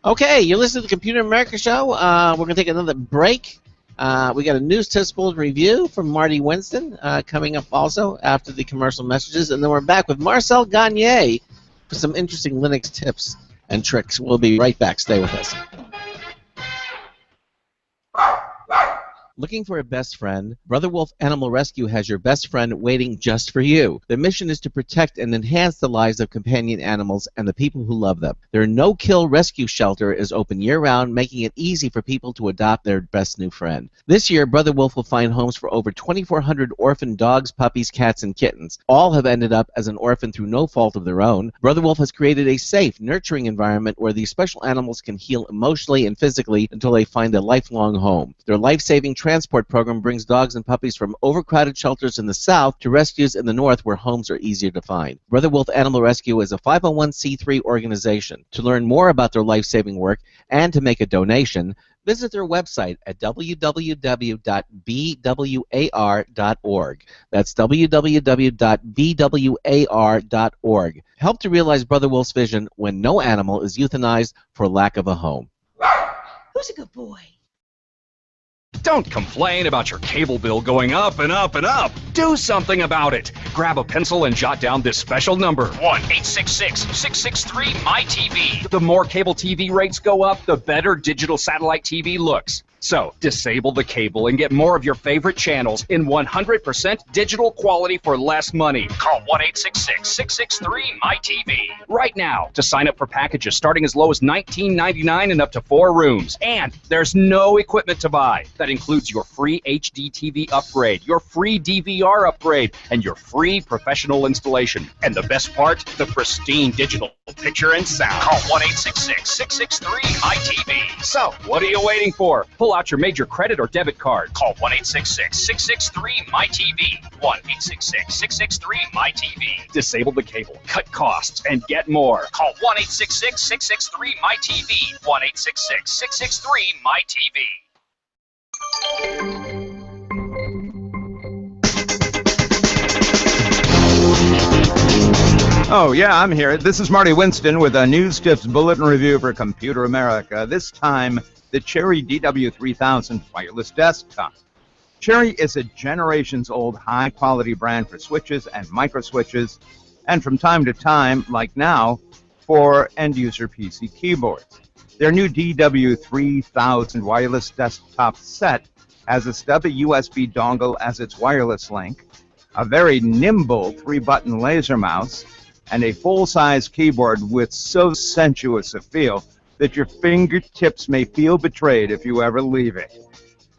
Okay, you're listening to the Computer America show. We're going to take another break. We got a news tips bulletin review from Marty Winston coming up also after the commercial messages, and then we're back with Marcel Gagné for some interesting Linux tips and tricks. We'll be right back. Stay with us. Looking for a best friend? Brother Wolf Animal Rescue has your best friend waiting just for you. Their mission is to protect and enhance the lives of companion animals and the people who love them. Their no-kill rescue shelter is open year-round, making it easy for people to adopt their best new friend. This year, Brother Wolf will find homes for over 2,400 orphan dogs, puppies, cats, and kittens. All have ended up as an orphan through no fault of their own. Brother Wolf has created a safe, nurturing environment where these special animals can heal emotionally and physically until they find a lifelong home. Their life-saving transport program brings dogs and puppies from overcrowded shelters in the south to rescues in the north where homes are easier to find. Brother Wolf Animal Rescue is a 501c3 organization. To learn more about their life-saving work and to make a donation, visit their website at www.bwar.org. That's www.bwar.org. Help to realize Brother Wolf's vision when no animal is euthanized for lack of a home. Who's a good boy? Don't complain about your cable bill going up and up and up. Do something about it. Grab a pencil and jot down this special number. 1-866-663-MY-TV. The more cable TV rates go up, the better digital satellite TV looks. So, disable the cable and get more of your favorite channels in 100% digital quality for less money. Call 1-866-663-MY-TV right now to sign up for packages starting as low as $19.99 and up to 4 rooms. And there's no equipment to buy. That includes your free HD TV upgrade, your free DVR upgrade, and your free professional installation. And the best part, the pristine digital picture and sound. Call 1-866-663-MY-TV. So, what are you waiting for? Pull out your major credit or debit card. Call 1-866-663-MY-TV. 1-866-663-MY-TV. Disable the cable, cut costs, and get more. Call 1-866-663-MY-TV. 1-866-663-MY-TV. Oh, yeah, I'm here. This is Marty Winston with a News Tips Bulletin Review for Computer America. This time, the Cherry DW3000 wireless desktop. Cherry is a generations-old high-quality brand for switches and microswitches, and from time to time, like now, for end-user PC keyboards. Their new DW3000 wireless desktop set has a stubby USB dongle as its wireless link, a very nimble 3-button laser mouse, and a full-size keyboard with so sensuous a feel that your fingertips may feel betrayed if you ever leave it.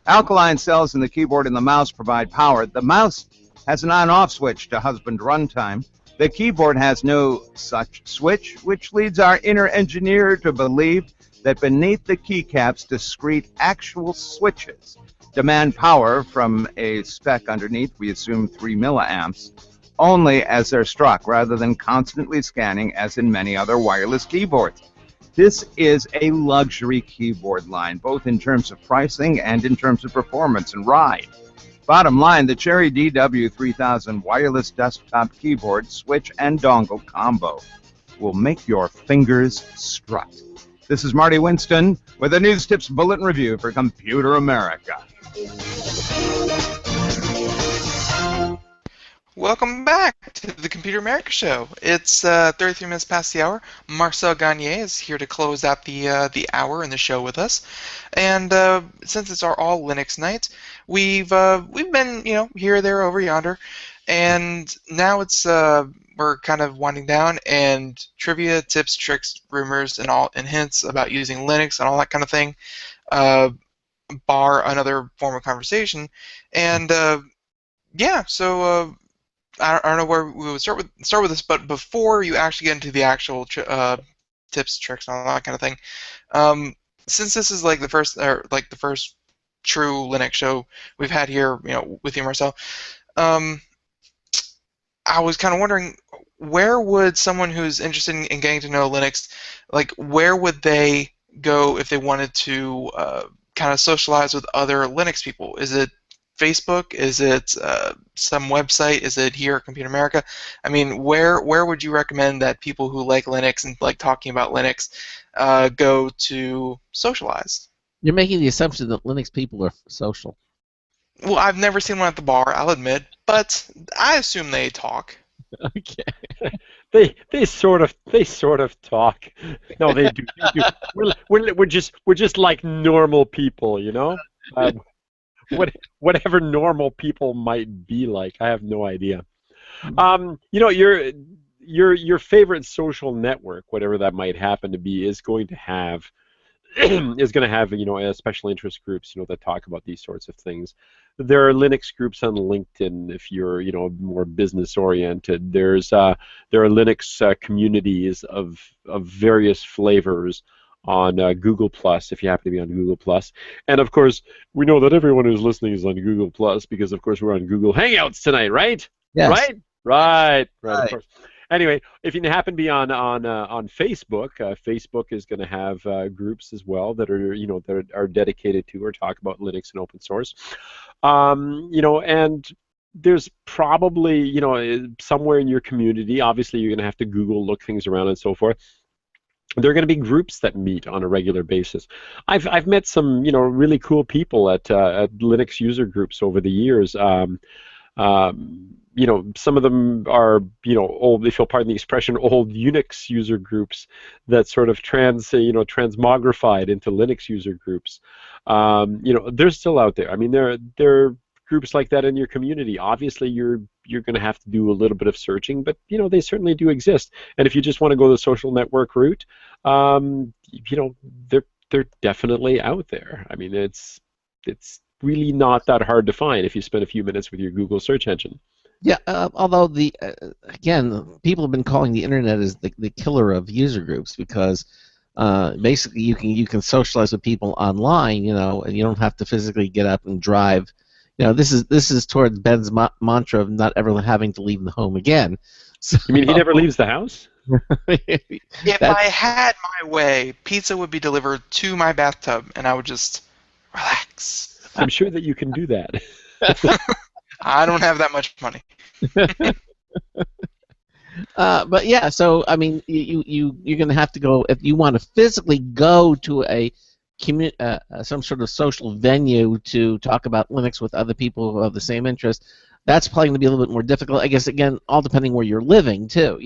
Alkaline cells in the keyboard and the mouse provide power. The mouse has an on-off switch to husband runtime. The keyboard has no such switch, which leads our inner engineer to believe that beneath the keycaps, discrete actual switches demand power from a spec underneath, we assume 3 milliamps, only as they're struck, rather than constantly scanning as in many other wireless keyboards. This is a luxury keyboard line, both in terms of pricing and in terms of performance and ride. Bottom line, the Cherry DW3000 wireless desktop keyboard, switch, and dongle combo will make your fingers strut. This is Marty Winston with a News Tips Bulletin Review for Computer America. Welcome back to the Computer America Show. It's 33 minutes past the hour. Marcel Gagné is here to close out the hour and the show with us. And since it's our all Linux night, we've been here, there, over yonder, and now it's we're kind of winding down, and trivia, tips, tricks, rumors, and hints about using Linux and all that kind of thing, bar another form of conversation. And yeah, so. I don't know where we would start with this, but before you actually get into the actual tips, tricks, and all that kind of thing, since this is like the first true Linux show we've had here, with you, Marcel, I was kind of wondering, where would someone who's interested in getting to know Linux, where would they go if they wanted to kind of socialize with other Linux people? Is it Facebook? Is it some website? Is it here at Computer America? I mean, where would you recommend that people who like Linux and like talking about Linux go to socialize? You're making the assumption that Linux people are social. Well, I've never seen one at the bar, I'll admit, but I assume they talk. Okay. They sort of talk. No, they do. We're just like normal people, Whatever normal people might be like, I have no idea. Your favorite social network, whatever that might happen to be, is going to have special interest groups, that talk about these sorts of things. There are Linux groups on LinkedIn if you're, more business oriented. There are Linux communities of various flavors on Google Plus, if you happen to be on Google Plus. And of course, we know that everyone who's listening is on Google Plus because, of course, we're on Google Hangouts tonight, right? Yes. Right, of course. Anyway, if you happen to be on Facebook, Facebook is going to have groups as well that are that are dedicated to or talk about Linux and open source. And there's probably somewhere in your community. Obviously, you're going to have to Google, look things around, and so forth. There are going to be groups that meet on a regular basis. I've met some really cool people at Linux user groups over the years. Some of them are old, if you'll pardon the expression, old Unix user groups that sort of transmogrified into Linux user groups. They're still out there. I mean, there are groups like that in your community. Obviously, you're going to have to do a little bit of searching, but they certainly do exist. And if you just want to go the social network route, they're definitely out there. I mean, it's really not that hard to find if you spend a few minutes with your Google search engine. Yeah, although again, people have been calling the internet as the killer of user groups because basically you can socialize with people online, and you don't have to physically get up and drive. This is towards Ben's mantra of not ever having to leave the home again. So, you mean he never leaves the house? If I had my way, pizza would be delivered to my bathtub, and I would just relax. I'm sure that you can do that. I don't have that much money. But yeah, so I mean, you're going to have to go if you want to physically go to some sort of social venue to talk about Linux with other people who have the same interest. That's probably going to be a little bit more difficult. I guess again, all depending where you're living too.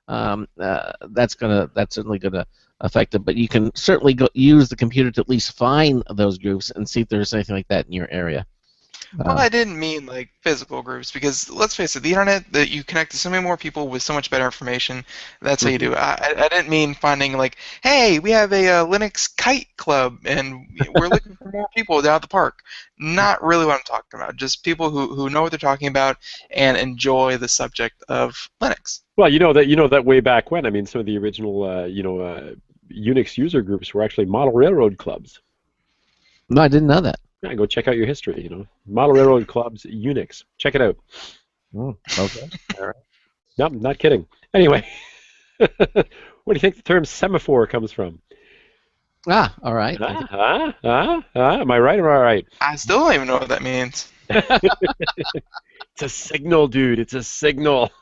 that's certainly gonna affect it. But you can certainly use the computer to at least find those groups and see if there's anything like that in your area. Well, I didn't mean like physical groups, because let's face it, the internet, that you connect to so many more people with so much better information. That's how you do it. I didn't mean finding like, hey, we have a Linux kite club and we're looking for more people down at the park. Not really what I'm talking about. Just people who know what they're talking about and enjoy the subject of Linux. Well, you know that way back when. I mean, some of the original Unix user groups were actually model railroad clubs. No, I didn't know that. Yeah, go check out your history. Model railroad clubs, Unix. Check it out. Okay. All right. No, I'm not kidding. Anyway, where do you think the term semaphore comes from? All right. Am I right or all right? I still don't even know what that means. It's a signal, dude. It's a signal.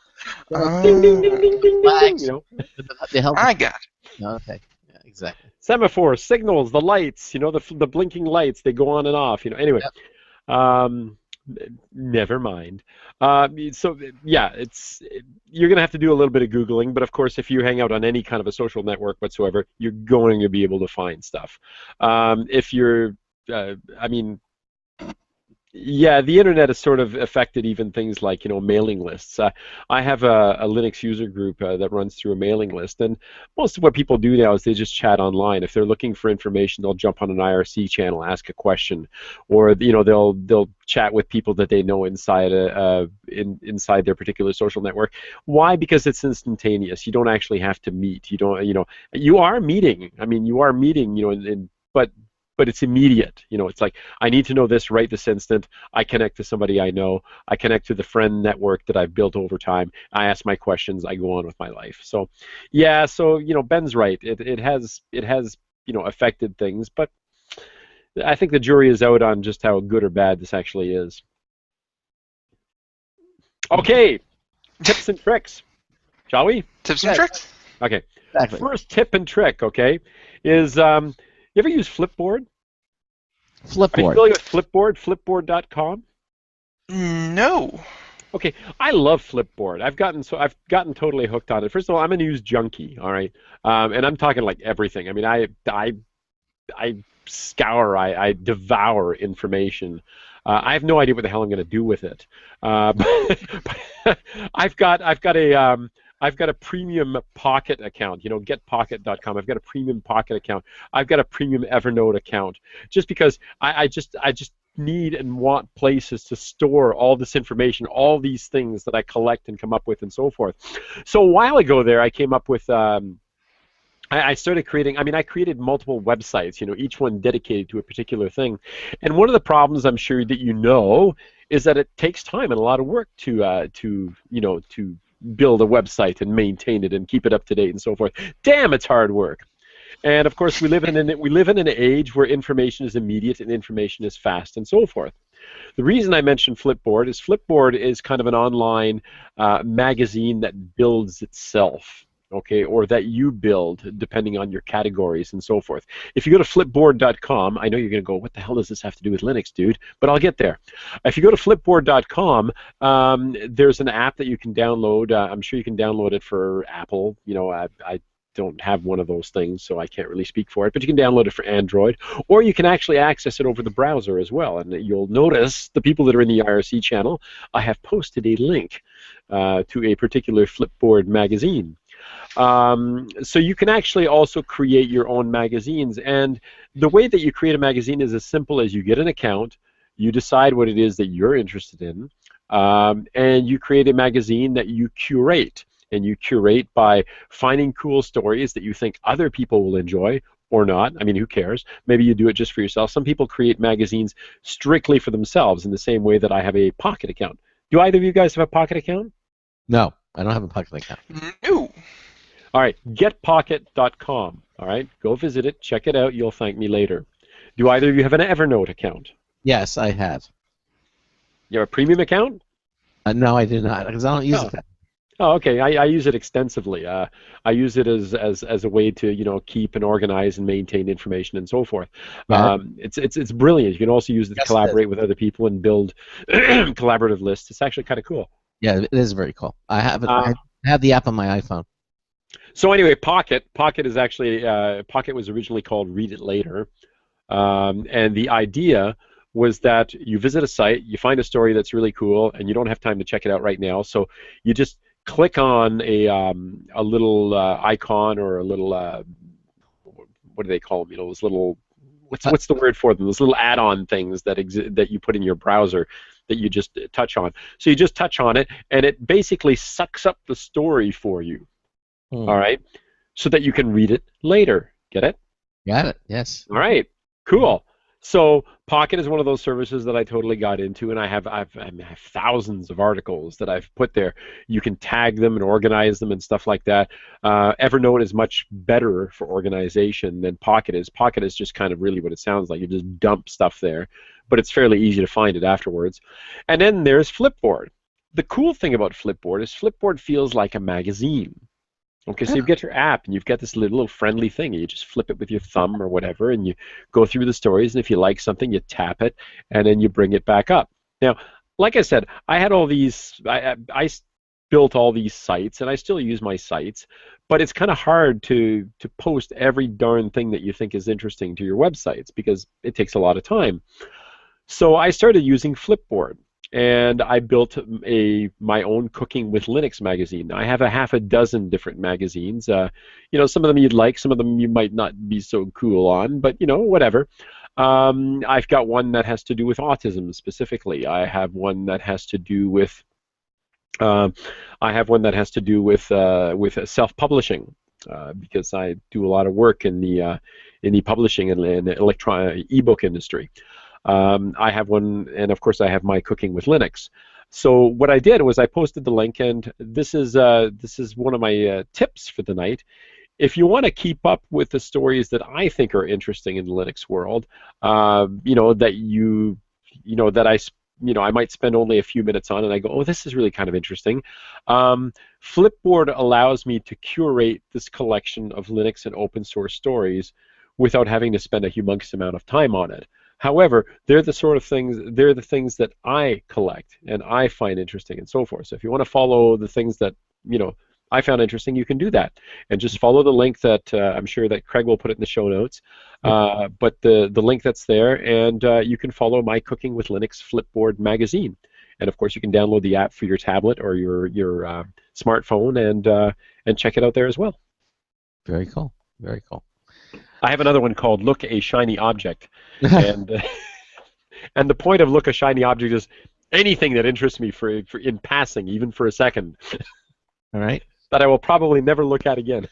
Ding, ding, ding, ding, ding, Flags. I got it. Okay. Yeah, exactly. Semaphore, signals, the lights, the blinking lights, they go on and off, Anyway, never mind. So, yeah, you're going to have to do a little bit of Googling, but of course, if you hang out on any kind of a social network whatsoever, you're going to be able to find stuff. If you're, yeah, the internet has sort of affected even things like, mailing lists. I have a Linux user group that runs through a mailing list, and most of what people do now is they just chat online. If they're looking for information, they'll jump on an IRC channel, ask a question, or they'll chat with people that they know inside inside their particular social network. Why? Because it's instantaneous. You don't actually have to meet. You are meeting. I mean, you are meeting. But it's immediate. It's like, I need to know this right this instant. I connect to somebody I know. I connect to the friend network that I've built over time. I ask my questions. I go on with my life. So, yeah. So Ben's right. It has affected things, but I think the jury is out on just how good or bad this actually is. Okay, tips and tricks, shall we? Tips and tricks. Okay. Exactly. First tip and trick, okay, is you ever use Flipboard? Are you familiar with Flipboard? Flipboard.com? No. Okay, I love Flipboard. I've gotten totally hooked on it. First of all, I'm a news junkie, all right, and I'm talking like everything. I mean, I scour, I devour information. I have no idea what the hell I'm going to do with it. But I've got a premium Pocket account, getpocket.com. I've got a premium Pocket account. I've got a premium Evernote account, just because I just need and want places to store all this information, all these things that I collect and come up with and so forth. So a while ago there, I came up with I started creating, I created multiple websites, each one dedicated to a particular thing. And one of the problems, I'm sure that is that it takes time and a lot of work to build a website and maintain it and keep it up to date and so forth. Damn, it's hard work. And of course, we live in an age where information is immediate and information is fast and so forth. The reason I mentioned Flipboard is kind of an online magazine that builds itself. Okay, or that you build depending on your categories and so forth. If you go to flipboard.com, I know you're going to go, what the hell does this have to do with Linux, dude? But I'll get there. If you go to flipboard.com, there's an app that you can download. I'm sure you can download it for Apple. I don't have one of those things, so I can't really speak for it. But you can download it for Android, or you can actually access it over the browser as well. And you'll notice, the people that are in the IRC channel, I have posted a link to a particular Flipboard magazine. So you can actually also create your own magazines, and the way that you create a magazine is as simple as you get an account, you decide what it is that you're interested in, and you create a magazine that you curate, and you curate by finding cool stories that you think other people will enjoy or not. I mean, who cares? Maybe you do it just for yourself. Some people create magazines strictly for themselves in the same way that I have a Pocket account. Do either of you guys have a Pocket account? No, I don't have a Pocket account. No. All right, getpocket.com. All right, go visit it, check it out. You'll thank me later. Do either of you have an Evernote account? Yes, I have. You have a premium account? No, I do not, because I don't use it. Oh, okay. I use it extensively. I use it as a way to keep and organize and maintain information and so forth. Yeah. It's brilliant. You can also use it to collaborate with other people and build collaborative lists. It's actually kind of cool. Yeah, it is very cool. I have it. I have the app on my iPhone. So anyway, Pocket is actually Pocket was originally called Read It Later, and the idea was that you visit a site, you find a story that's really cool, and you don't have time to check it out right now, so you just click on a little icon or a little what do they call them? You know, those little what's the word for them? Those little add-on things that that you put in your browser that you just touch on. So you just touch on it, and it basically sucks up the story for you. All right, so that you can read it later. Get it? Got it. Yes. All right. Cool. So Pocket is one of those services that I totally got into, and I have thousands of articles that I've put there. You can tag them and organize them and stuff like that. Evernote is much better for organization than Pocket is. Pocket is just kind of really what it sounds like. You just dump stuff there, but it's fairly easy to find it afterwards. And then there's Flipboard. The cool thing about Flipboard is Flipboard feels like a magazine. Okay, so you get your app, and you've got this little friendly thing. You just flip it with your thumb or whatever, and you go through the stories, and if you like something, you tap it, and then you bring it back up. Now, like I said, I had all these, I built all these sites, and I still use my sites, but it's kind of hard to post every darn thing that you think is interesting to your websites because it takes a lot of time. So I started using Flipboard. And I built my own Cooking with Linux magazine. I have a half a dozen different magazines. You know, some of them you'd like, some of them you might not be so cool on, but you know, whatever. I've got one that has to do with autism specifically. I have one that has to do with self-publishing because I do a lot of work in the publishing and electronic ebook industry. I have one, and of course I have my Cooking with Linux. So what I did was I posted the link, and this is one of my tips for the night. If you want to keep up with the stories that I think are interesting in the Linux world, you know I might spend only a few minutes on, and I go, oh, this is really kind of interesting. Flipboard allows me to curate this collection of Linux and open source stories without having to spend a humongous amount of time on it. However, they're the things that I collect and I find interesting and so forth. So if you want to follow the things that, you know, I found interesting, you can do that. And just follow the link that I'm sure that Craig will put it in the show notes. But the link that's there, and you can follow my Cooking with Linux Flipboard magazine. And of course, you can download the app for your tablet or your smartphone and check it out there as well. Very cool. Very cool. I have another one called Look a Shiny Object. And the point of Look a Shiny Object is anything that interests me for in passing, even for a second. All right. That I will probably never look at again.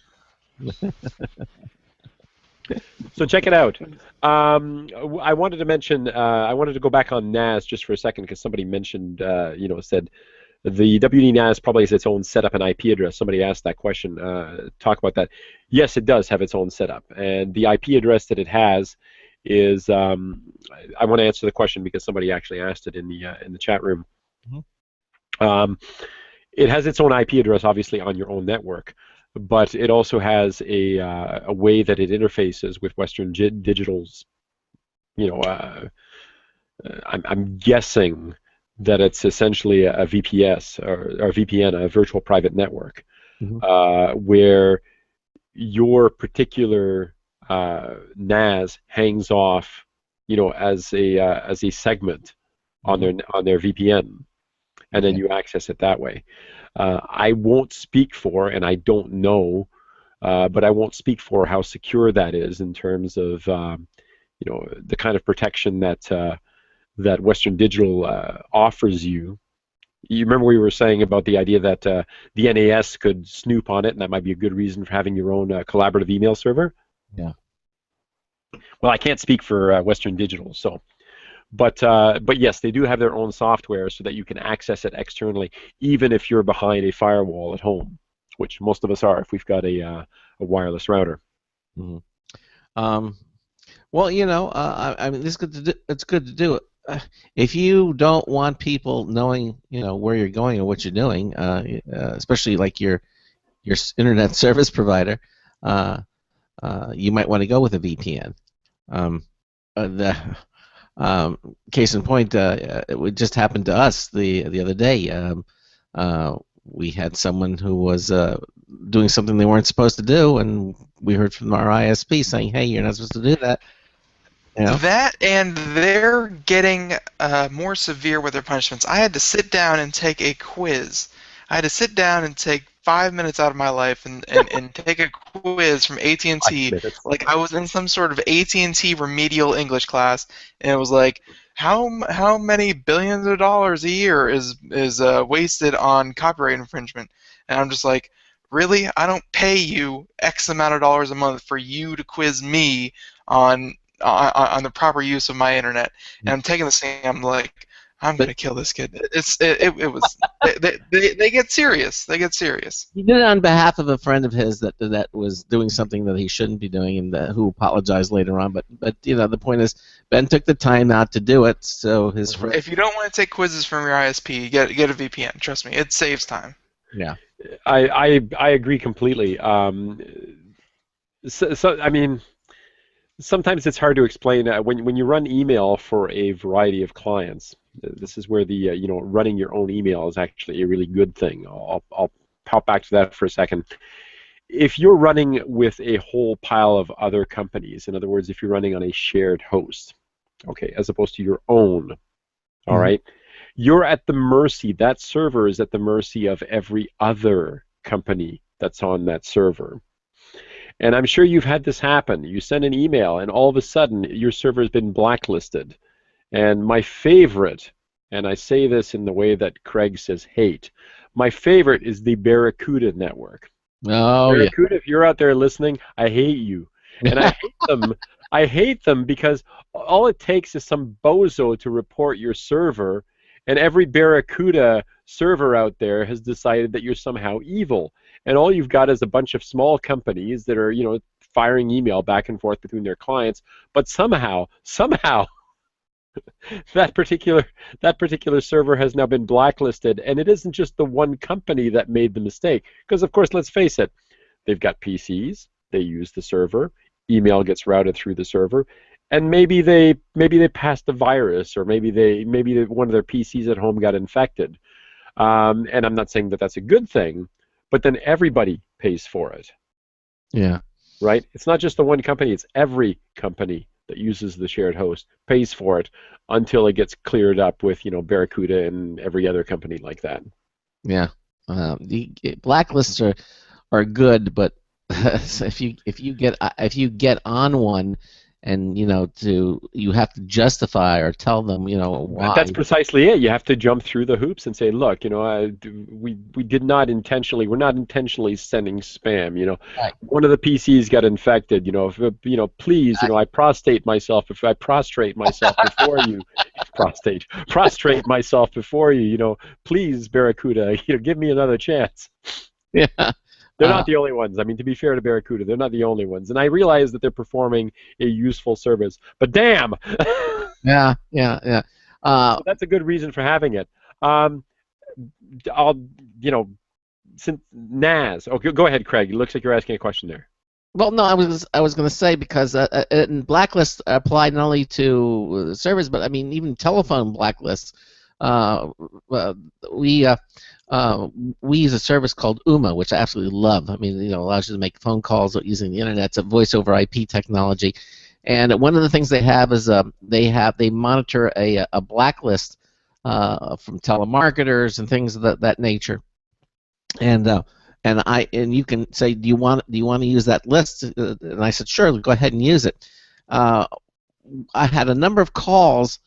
So check it out. I wanted to mention, I wanted to go back on NAS just for a second because somebody mentioned, said the WD NAS probably has its own setup and IP address. Somebody asked that question. Talk about that. Yes, it does have its own setup, and the IP address that it has is. I want to answer the question because somebody actually asked it in the chat room. Mm-hmm. It has its own IP address, obviously, on your own network, but it also has a way that it interfaces with Western Digital's. I'm guessing that it's essentially a VPS or VPN, a virtual private network, mm-hmm. Where your particular NAS hangs off, as a segment on their VPN, and then you access it that way. I won't speak for, and I don't know, but I won't speak for how secure that is in terms of the kind of protection that Western Digital offers you. You remember we were saying about the idea that the NAS could snoop on it, and that might be a good reason for having your own collaborative email server? Yeah. Well, I can't speak for Western Digital, so. But yes, they do have their own software so that you can access it externally, even if you're behind a firewall at home, which most of us are if we've got a wireless router. Mm-hmm. Well, I mean, it's good to do it. If you don't want people knowing, where you're going or what you're doing, especially like your internet service provider, you might want to go with a VPN. Case in point, it just happened to us the other day. we had someone who was doing something they weren't supposed to do, and we heard from our ISP saying, "Hey, you're not supposed to do that." You know? That, and they're getting more severe with their punishments. I had to sit down and take a quiz. I had to sit down and take 5 minutes out of my life and take a quiz from AT&T, like I was in some sort of AT&T remedial English class, and it was like, how many billions of dollars a year is wasted on copyright infringement? And I'm just like, really? I don't pay you X amount of dollars a month for you to quiz me on the proper use of my internet, and I'm taking this thing. I'm like, I'm gonna kill this kid. It was they get serious. They get serious. He did it on behalf of a friend of his that was doing something that he shouldn't be doing, and who apologized later on. But you know, the point is, Ben took the time out to do it, so his friend. If you don't want to take quizzes from your ISP, get a VPN. Trust me, it saves time. Yeah, I agree completely. So I mean, sometimes it's hard to explain when you run email for a variety of clients. This is where the you know, running your own email is actually a really good thing. I'll pop back to that for a second. If you're running with a whole pile of other companies, in other words, if you're running on a shared host, okay, as opposed to your own, all right, you're at the mercy. That server is at the mercy of every other company that's on that server. And I'm sure you've had this happen. You send an email, and all of a sudden, your server has been blacklisted. And my favorite, and I say this in the way that Craig says hate, my favorite is the Barracuda network. Oh, Barracuda, if you're out there listening, I hate you. And I hate them. I hate them because all it takes is some bozo to report your server, and every Barracuda server out there has decided that you're somehow evil. And all you've got is a bunch of small companies that are, you know, firing email back and forth between their clients, but somehow that particular server has now been blacklisted, and it isn't just the one company that made the mistake. Because of course, let's face it, they've got PCs, they use the server, email gets routed through the server, and maybe they passed a virus, or maybe one of their PCs at home got infected. And I'm not saying that that's a good thing, but then everybody pays for it. Yeah. Right? It's not just the one company, it's every company that uses the shared host pays for it until it gets cleared up with, you know, Barracuda and every other company like that. Yeah. The blacklists are good, but if you get on one, and you know, you have to justify or tell them, you know, why. That's precisely it. You have to jump through the hoops and say, look, you know, we did not intentionally, we're not intentionally sending spam. You know, right. One of the PCs got infected. You know, please, you know, I prostrate myself before you, prostrate myself before you. You know, please, Barracuda, you know, give me another chance. Yeah. They're not the only ones. I mean, to be fair to Barracuda, they're not the only ones. And I realize that they're performing a useful service, but damn! Yeah. So that's a good reason for having it. Since Naz. Okay, go ahead, Craig. It looks like you're asking a question there. Well, no, I was going to say, because blacklists apply not only to servers, but I mean even telephone blacklists. We use a service called UMA, which I absolutely love. I mean, you know, allows you to make phone calls using the internet. It's a voice over IP technology, and one of the things they have is they monitor a blacklist from telemarketers and things of that nature, and you can say, do you want to use that list? And I said, sure, go ahead and use it. I had a number of calls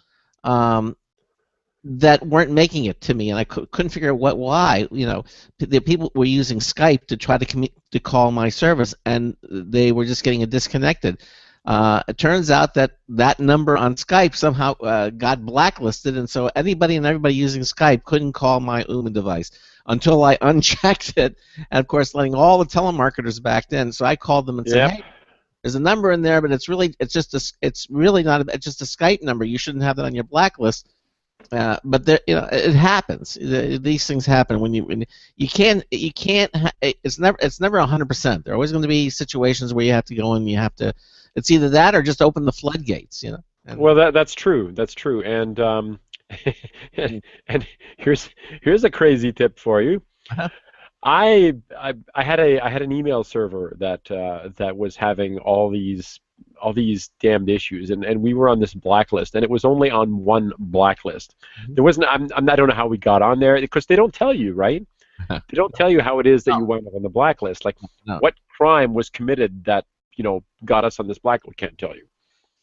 that weren't making it to me, and I couldn't figure out why. You know, the people were using Skype to try to call my service, and they were just getting disconnected. It turns out that number on Skype somehow got blacklisted, and so anybody and everybody using Skype couldn't call my UMA device until I unchecked it, and of course letting all the telemarketers back in. So I called them and said, hey, there's a number in there, but it's just a Skype number. You shouldn't have that on your blacklist. But there, you know, it happens. These things happen when you can't. It's never 100%. There are always going to be situations where you have to go and you have to. It's either that or just open the floodgates. You know. Well, that's true. That's true. And and here's a crazy tip for you. I had an email server that was having all these damned issues, and we were on this blacklist, and it was only on one blacklist. There wasn't. I don't know how we got on there, because they don't tell you, right? They don't tell you how it is that you wound up on the blacklist. Like, what crime was committed that got us on this blacklist? We can't tell you.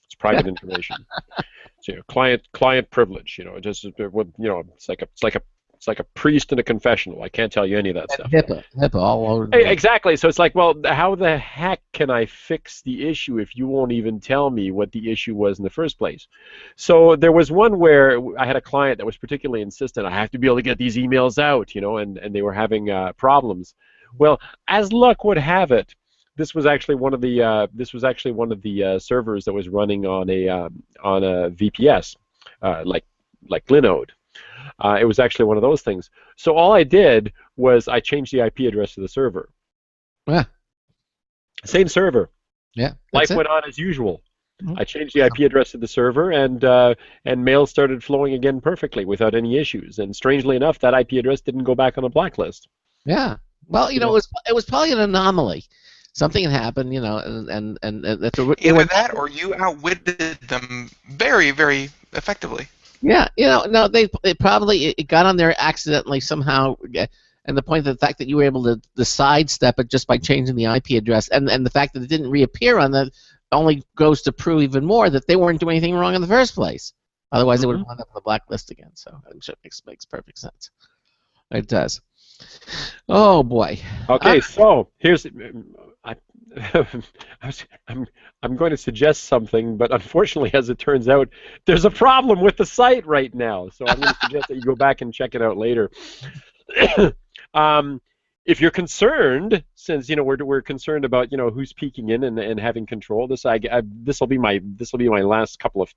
It's private information. So, client privilege. It's like a priest in a confessional. I can't tell you any of that stuff. HIPAA all over. Exactly. So it's like, well, how the heck can I fix the issue if you won't even tell me what the issue was in the first place? So there was one where I had a client that was particularly insistent, I have to be able to get these emails out, and they were having problems. Well, as luck would have it, this was actually one of the servers that was running on a VPS, like Linode. It was actually one of those things. So all I did was I changed the IP address of the server. Yeah. Same server. Yeah. Life went on as usual. I changed the IP address of the server, and mail started flowing again perfectly without any issues. And strangely enough, that IP address didn't go back on a blacklist. Yeah. Well, it was probably an anomaly. Something had happened, and that's either that or you outwitted them very, very effectively. Yeah, no, they probably got on there accidentally somehow, and the fact that you were able to sidestep it just by changing the IP address, and the fact that it didn't reappear on that only goes to prove even more that they weren't doing anything wrong in the first place. Otherwise, they would have wound up on the blacklist again. So I'm sure it makes perfect sense. It does. Oh boy. Okay, so here's. I'm going to suggest something, but unfortunately, as it turns out, there's a problem with the site right now. So I'm going to suggest that you go back and check it out later. If you're concerned, since we're concerned about who's peeking in and having control, this will be my last couple of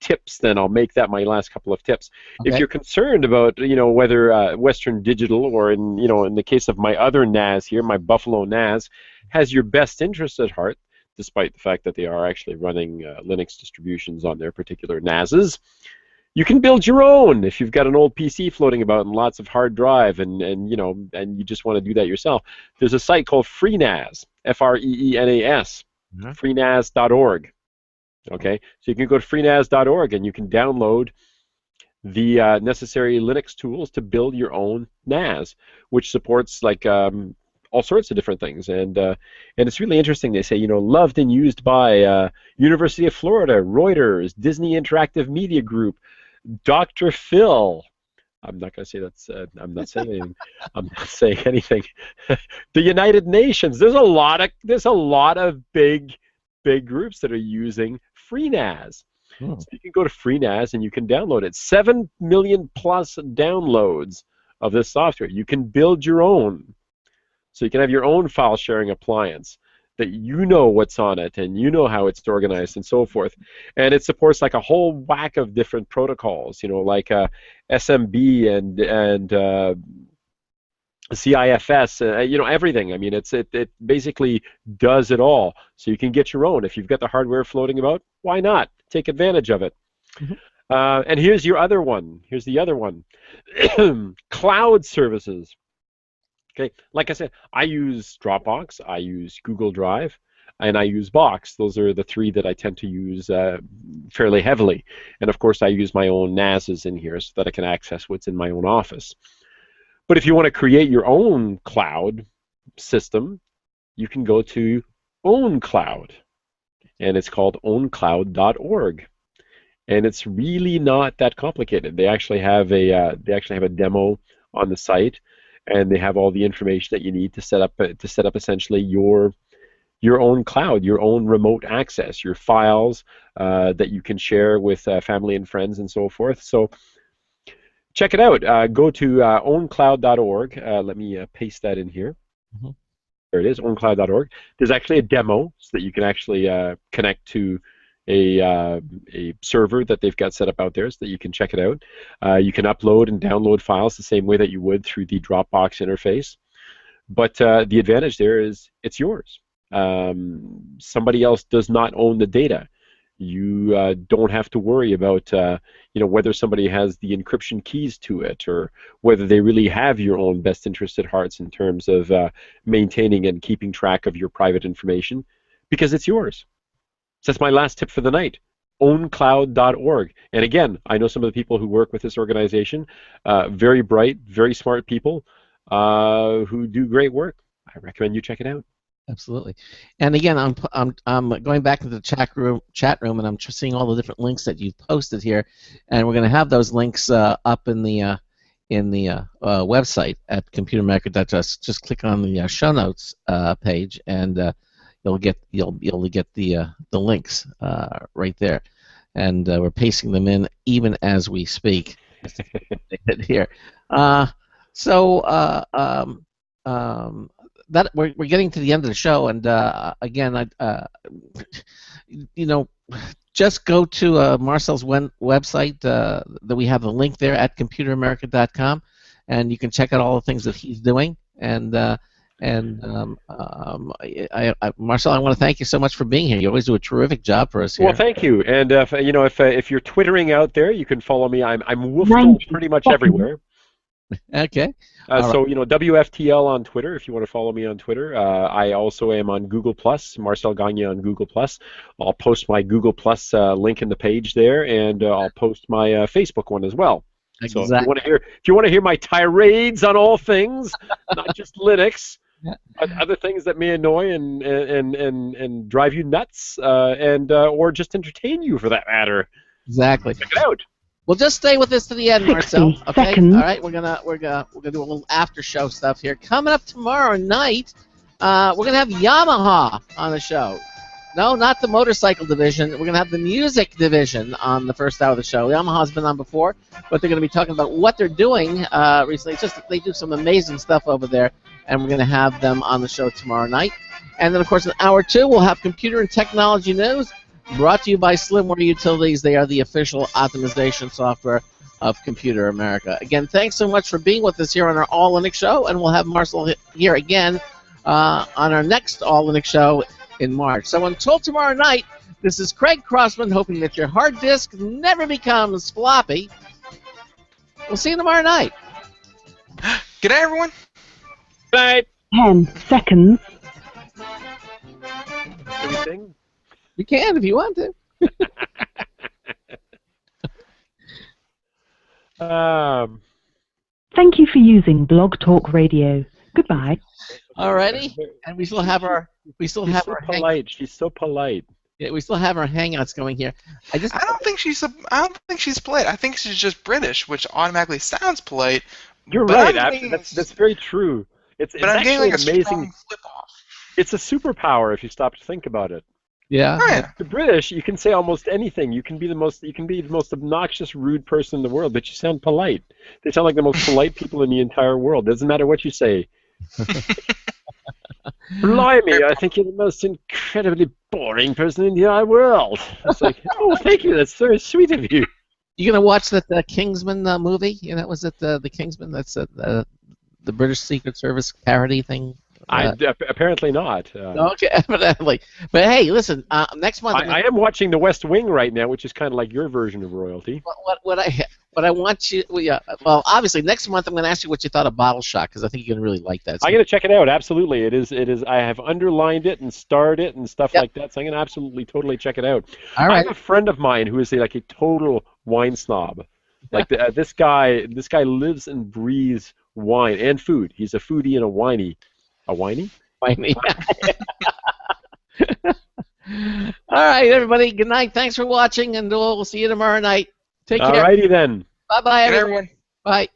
tips. Then I'll make that my last couple of tips. Okay. If you're concerned about whether Western Digital, or in the case of my other NAS here, my Buffalo NAS, has your best interest at heart, despite the fact that they are actually running Linux distributions on their particular NASs, you can build your own if you've got an old PC floating about and lots of hard drive, and you just want to do that yourself. There's a site called FreeNAS, FREENAS, freenas.org. Okay, so you can go to freenas.org and you can download the necessary Linux tools to build your own NAS, which supports all sorts of different things, and it's really interesting. They say loved and used by University of Florida, Reuters, Disney Interactive Media Group, Dr. Phil. I'm not going to say that's. I'm not saying anything. I'm not saying anything. The United Nations. There's a lot of big groups that are using FreeNAS. So you can go to FreeNAS and you can download it. 7 million plus downloads of this software. You can build your own. So you can have your own file sharing appliance that what's on it and how it's organized and so forth. And it supports like a whole whack of different protocols, like SMB and CIFS, everything. I mean, it basically does it all. So you can get your own. If you've got the hardware floating about, why not? Take advantage of it. And here's your other one. Here's the other one. Cloud services. Okay, like I said, I use Dropbox, I use Google Drive, and I use Box. Those are the three that I tend to use fairly heavily. And of course, I use my own NASs in here so that I can access what's in my own office. But if you want to create your own cloud system, you can go to OwnCloud, and it's called owncloud.org. And it's really not that complicated. They actually have a demo on the site, and they have all the information that you need to set up essentially your own cloud, your own remote access, your files that you can share with family and friends and so forth. So check it out. Go to owncloud.org. Let me paste that in here. There it is, owncloud.org. There's actually a demo so that you can actually connect to a server that they've got set up out there so that you can check it out. You can upload and download files the same way that you would through the Dropbox interface. But the advantage there is it's yours. Somebody else does not own the data. You don't have to worry about whether somebody has the encryption keys to it, or whether they really have your own best interest at heart in terms of maintaining and keeping track of your private information, because it's yours. So that's my last tip for the night. OwnCloud.org. And again, I know some of the people who work with this organization, very bright, very smart people who do great work. I recommend you check it out. Absolutely. And again, I'm going back into the chat room, and I'm seeing all the different links that you've posted here, and we're going to have those links up in the website at computeramerica.us. Just click on the show notes page, and you'll be able to get the links right there. And we're pasting them in even as we speak. Here. That we're getting to the end of the show, and again, just go to Marcel's website. That we have the link there at computeramerica.com, and you can check out all the things that he's doing. And Marcel, I want to thank you so much for being here. You always do a terrific job for us here. Well, thank you. And if you're twittering out there, you can follow me. I'm Wolfstall pretty much everywhere. Okay. So WFTL on Twitter if you want to follow me on Twitter. I also am on Google Plus, Marcel Gagné on Google Plus. I'll post my Google Plus link in the page there, and I'll post my Facebook one as well. Exactly. So if you want to hear my tirades on all things, not just Linux, but other things that may annoy and drive you nuts, or just entertain you for that matter. Exactly. Check it out. Well, just stay with us to the end, Marcel. Okay. Seconds. All right. We're gonna do a little after show stuff here. Coming up tomorrow night, we're gonna have Yamaha on the show. No, not the motorcycle division. We're gonna have the music division on the first hour of the show. Yamaha's been on before, but they're gonna be talking about what they're doing recently. It's just they do some amazing stuff over there, and we're gonna have them on the show tomorrow night. And then, of course, in hour 2, we'll have computer and technology news. Brought to you by Slimware Utilities. They are the official optimization software of Computer America. Again, thanks so much for being with us here on our All Linux show, and we'll have Marcel here again on our next All Linux show in March. So until tomorrow night, this is Craig Crossman, hoping that your hard disk never becomes floppy. We'll see you tomorrow night. Good night, everyone. Good night. 10 seconds. Everything? You can if you want to. Thank you for using Blog Talk Radio. Goodbye. Alrighty, and we still have our She's so polite. She's so polite. Yeah, we still have our hangouts going here. I don't think she's polite. I think she's just British, which automatically sounds polite. You're right. That's very true. It's I'm getting like a amazing strong flip off. It's a superpower if you stop to think about it. Yeah. Oh, yeah. The British, you can say almost anything. You can be the most obnoxious, rude person in the world, but you sound polite. They sound like the most polite people in the entire world. Doesn't matter what you say. Blimey, I think you're the most incredibly boring person in the entire world. It's like, oh, thank you. That's very sweet of you. You gonna watch that Kingsman movie? Was it the Kingsman? That's the British Secret Service parody thing. Apparently not. Okay, evidently. But hey, listen. Next month, I am watching The West Wing right now, which is kind of like your version of royalty. What I want you. Well, obviously, next month I'm going to ask you what you thought of Bottle Shock, because I think you're going to really like that. So I'm going to check it out. Absolutely, it is. I have underlined it and starred it and stuff like that. So I'm going to absolutely, totally check it out. All right. I have a friend of mine who is like a total wine snob. Like this guy lives and breathes wine and food. He's a foodie and a whiny. A whiny? Whiny. All right, everybody. Good night. Thanks for watching, and we'll see you tomorrow night. Take care. All righty then. Bye-bye, everyone. Bye.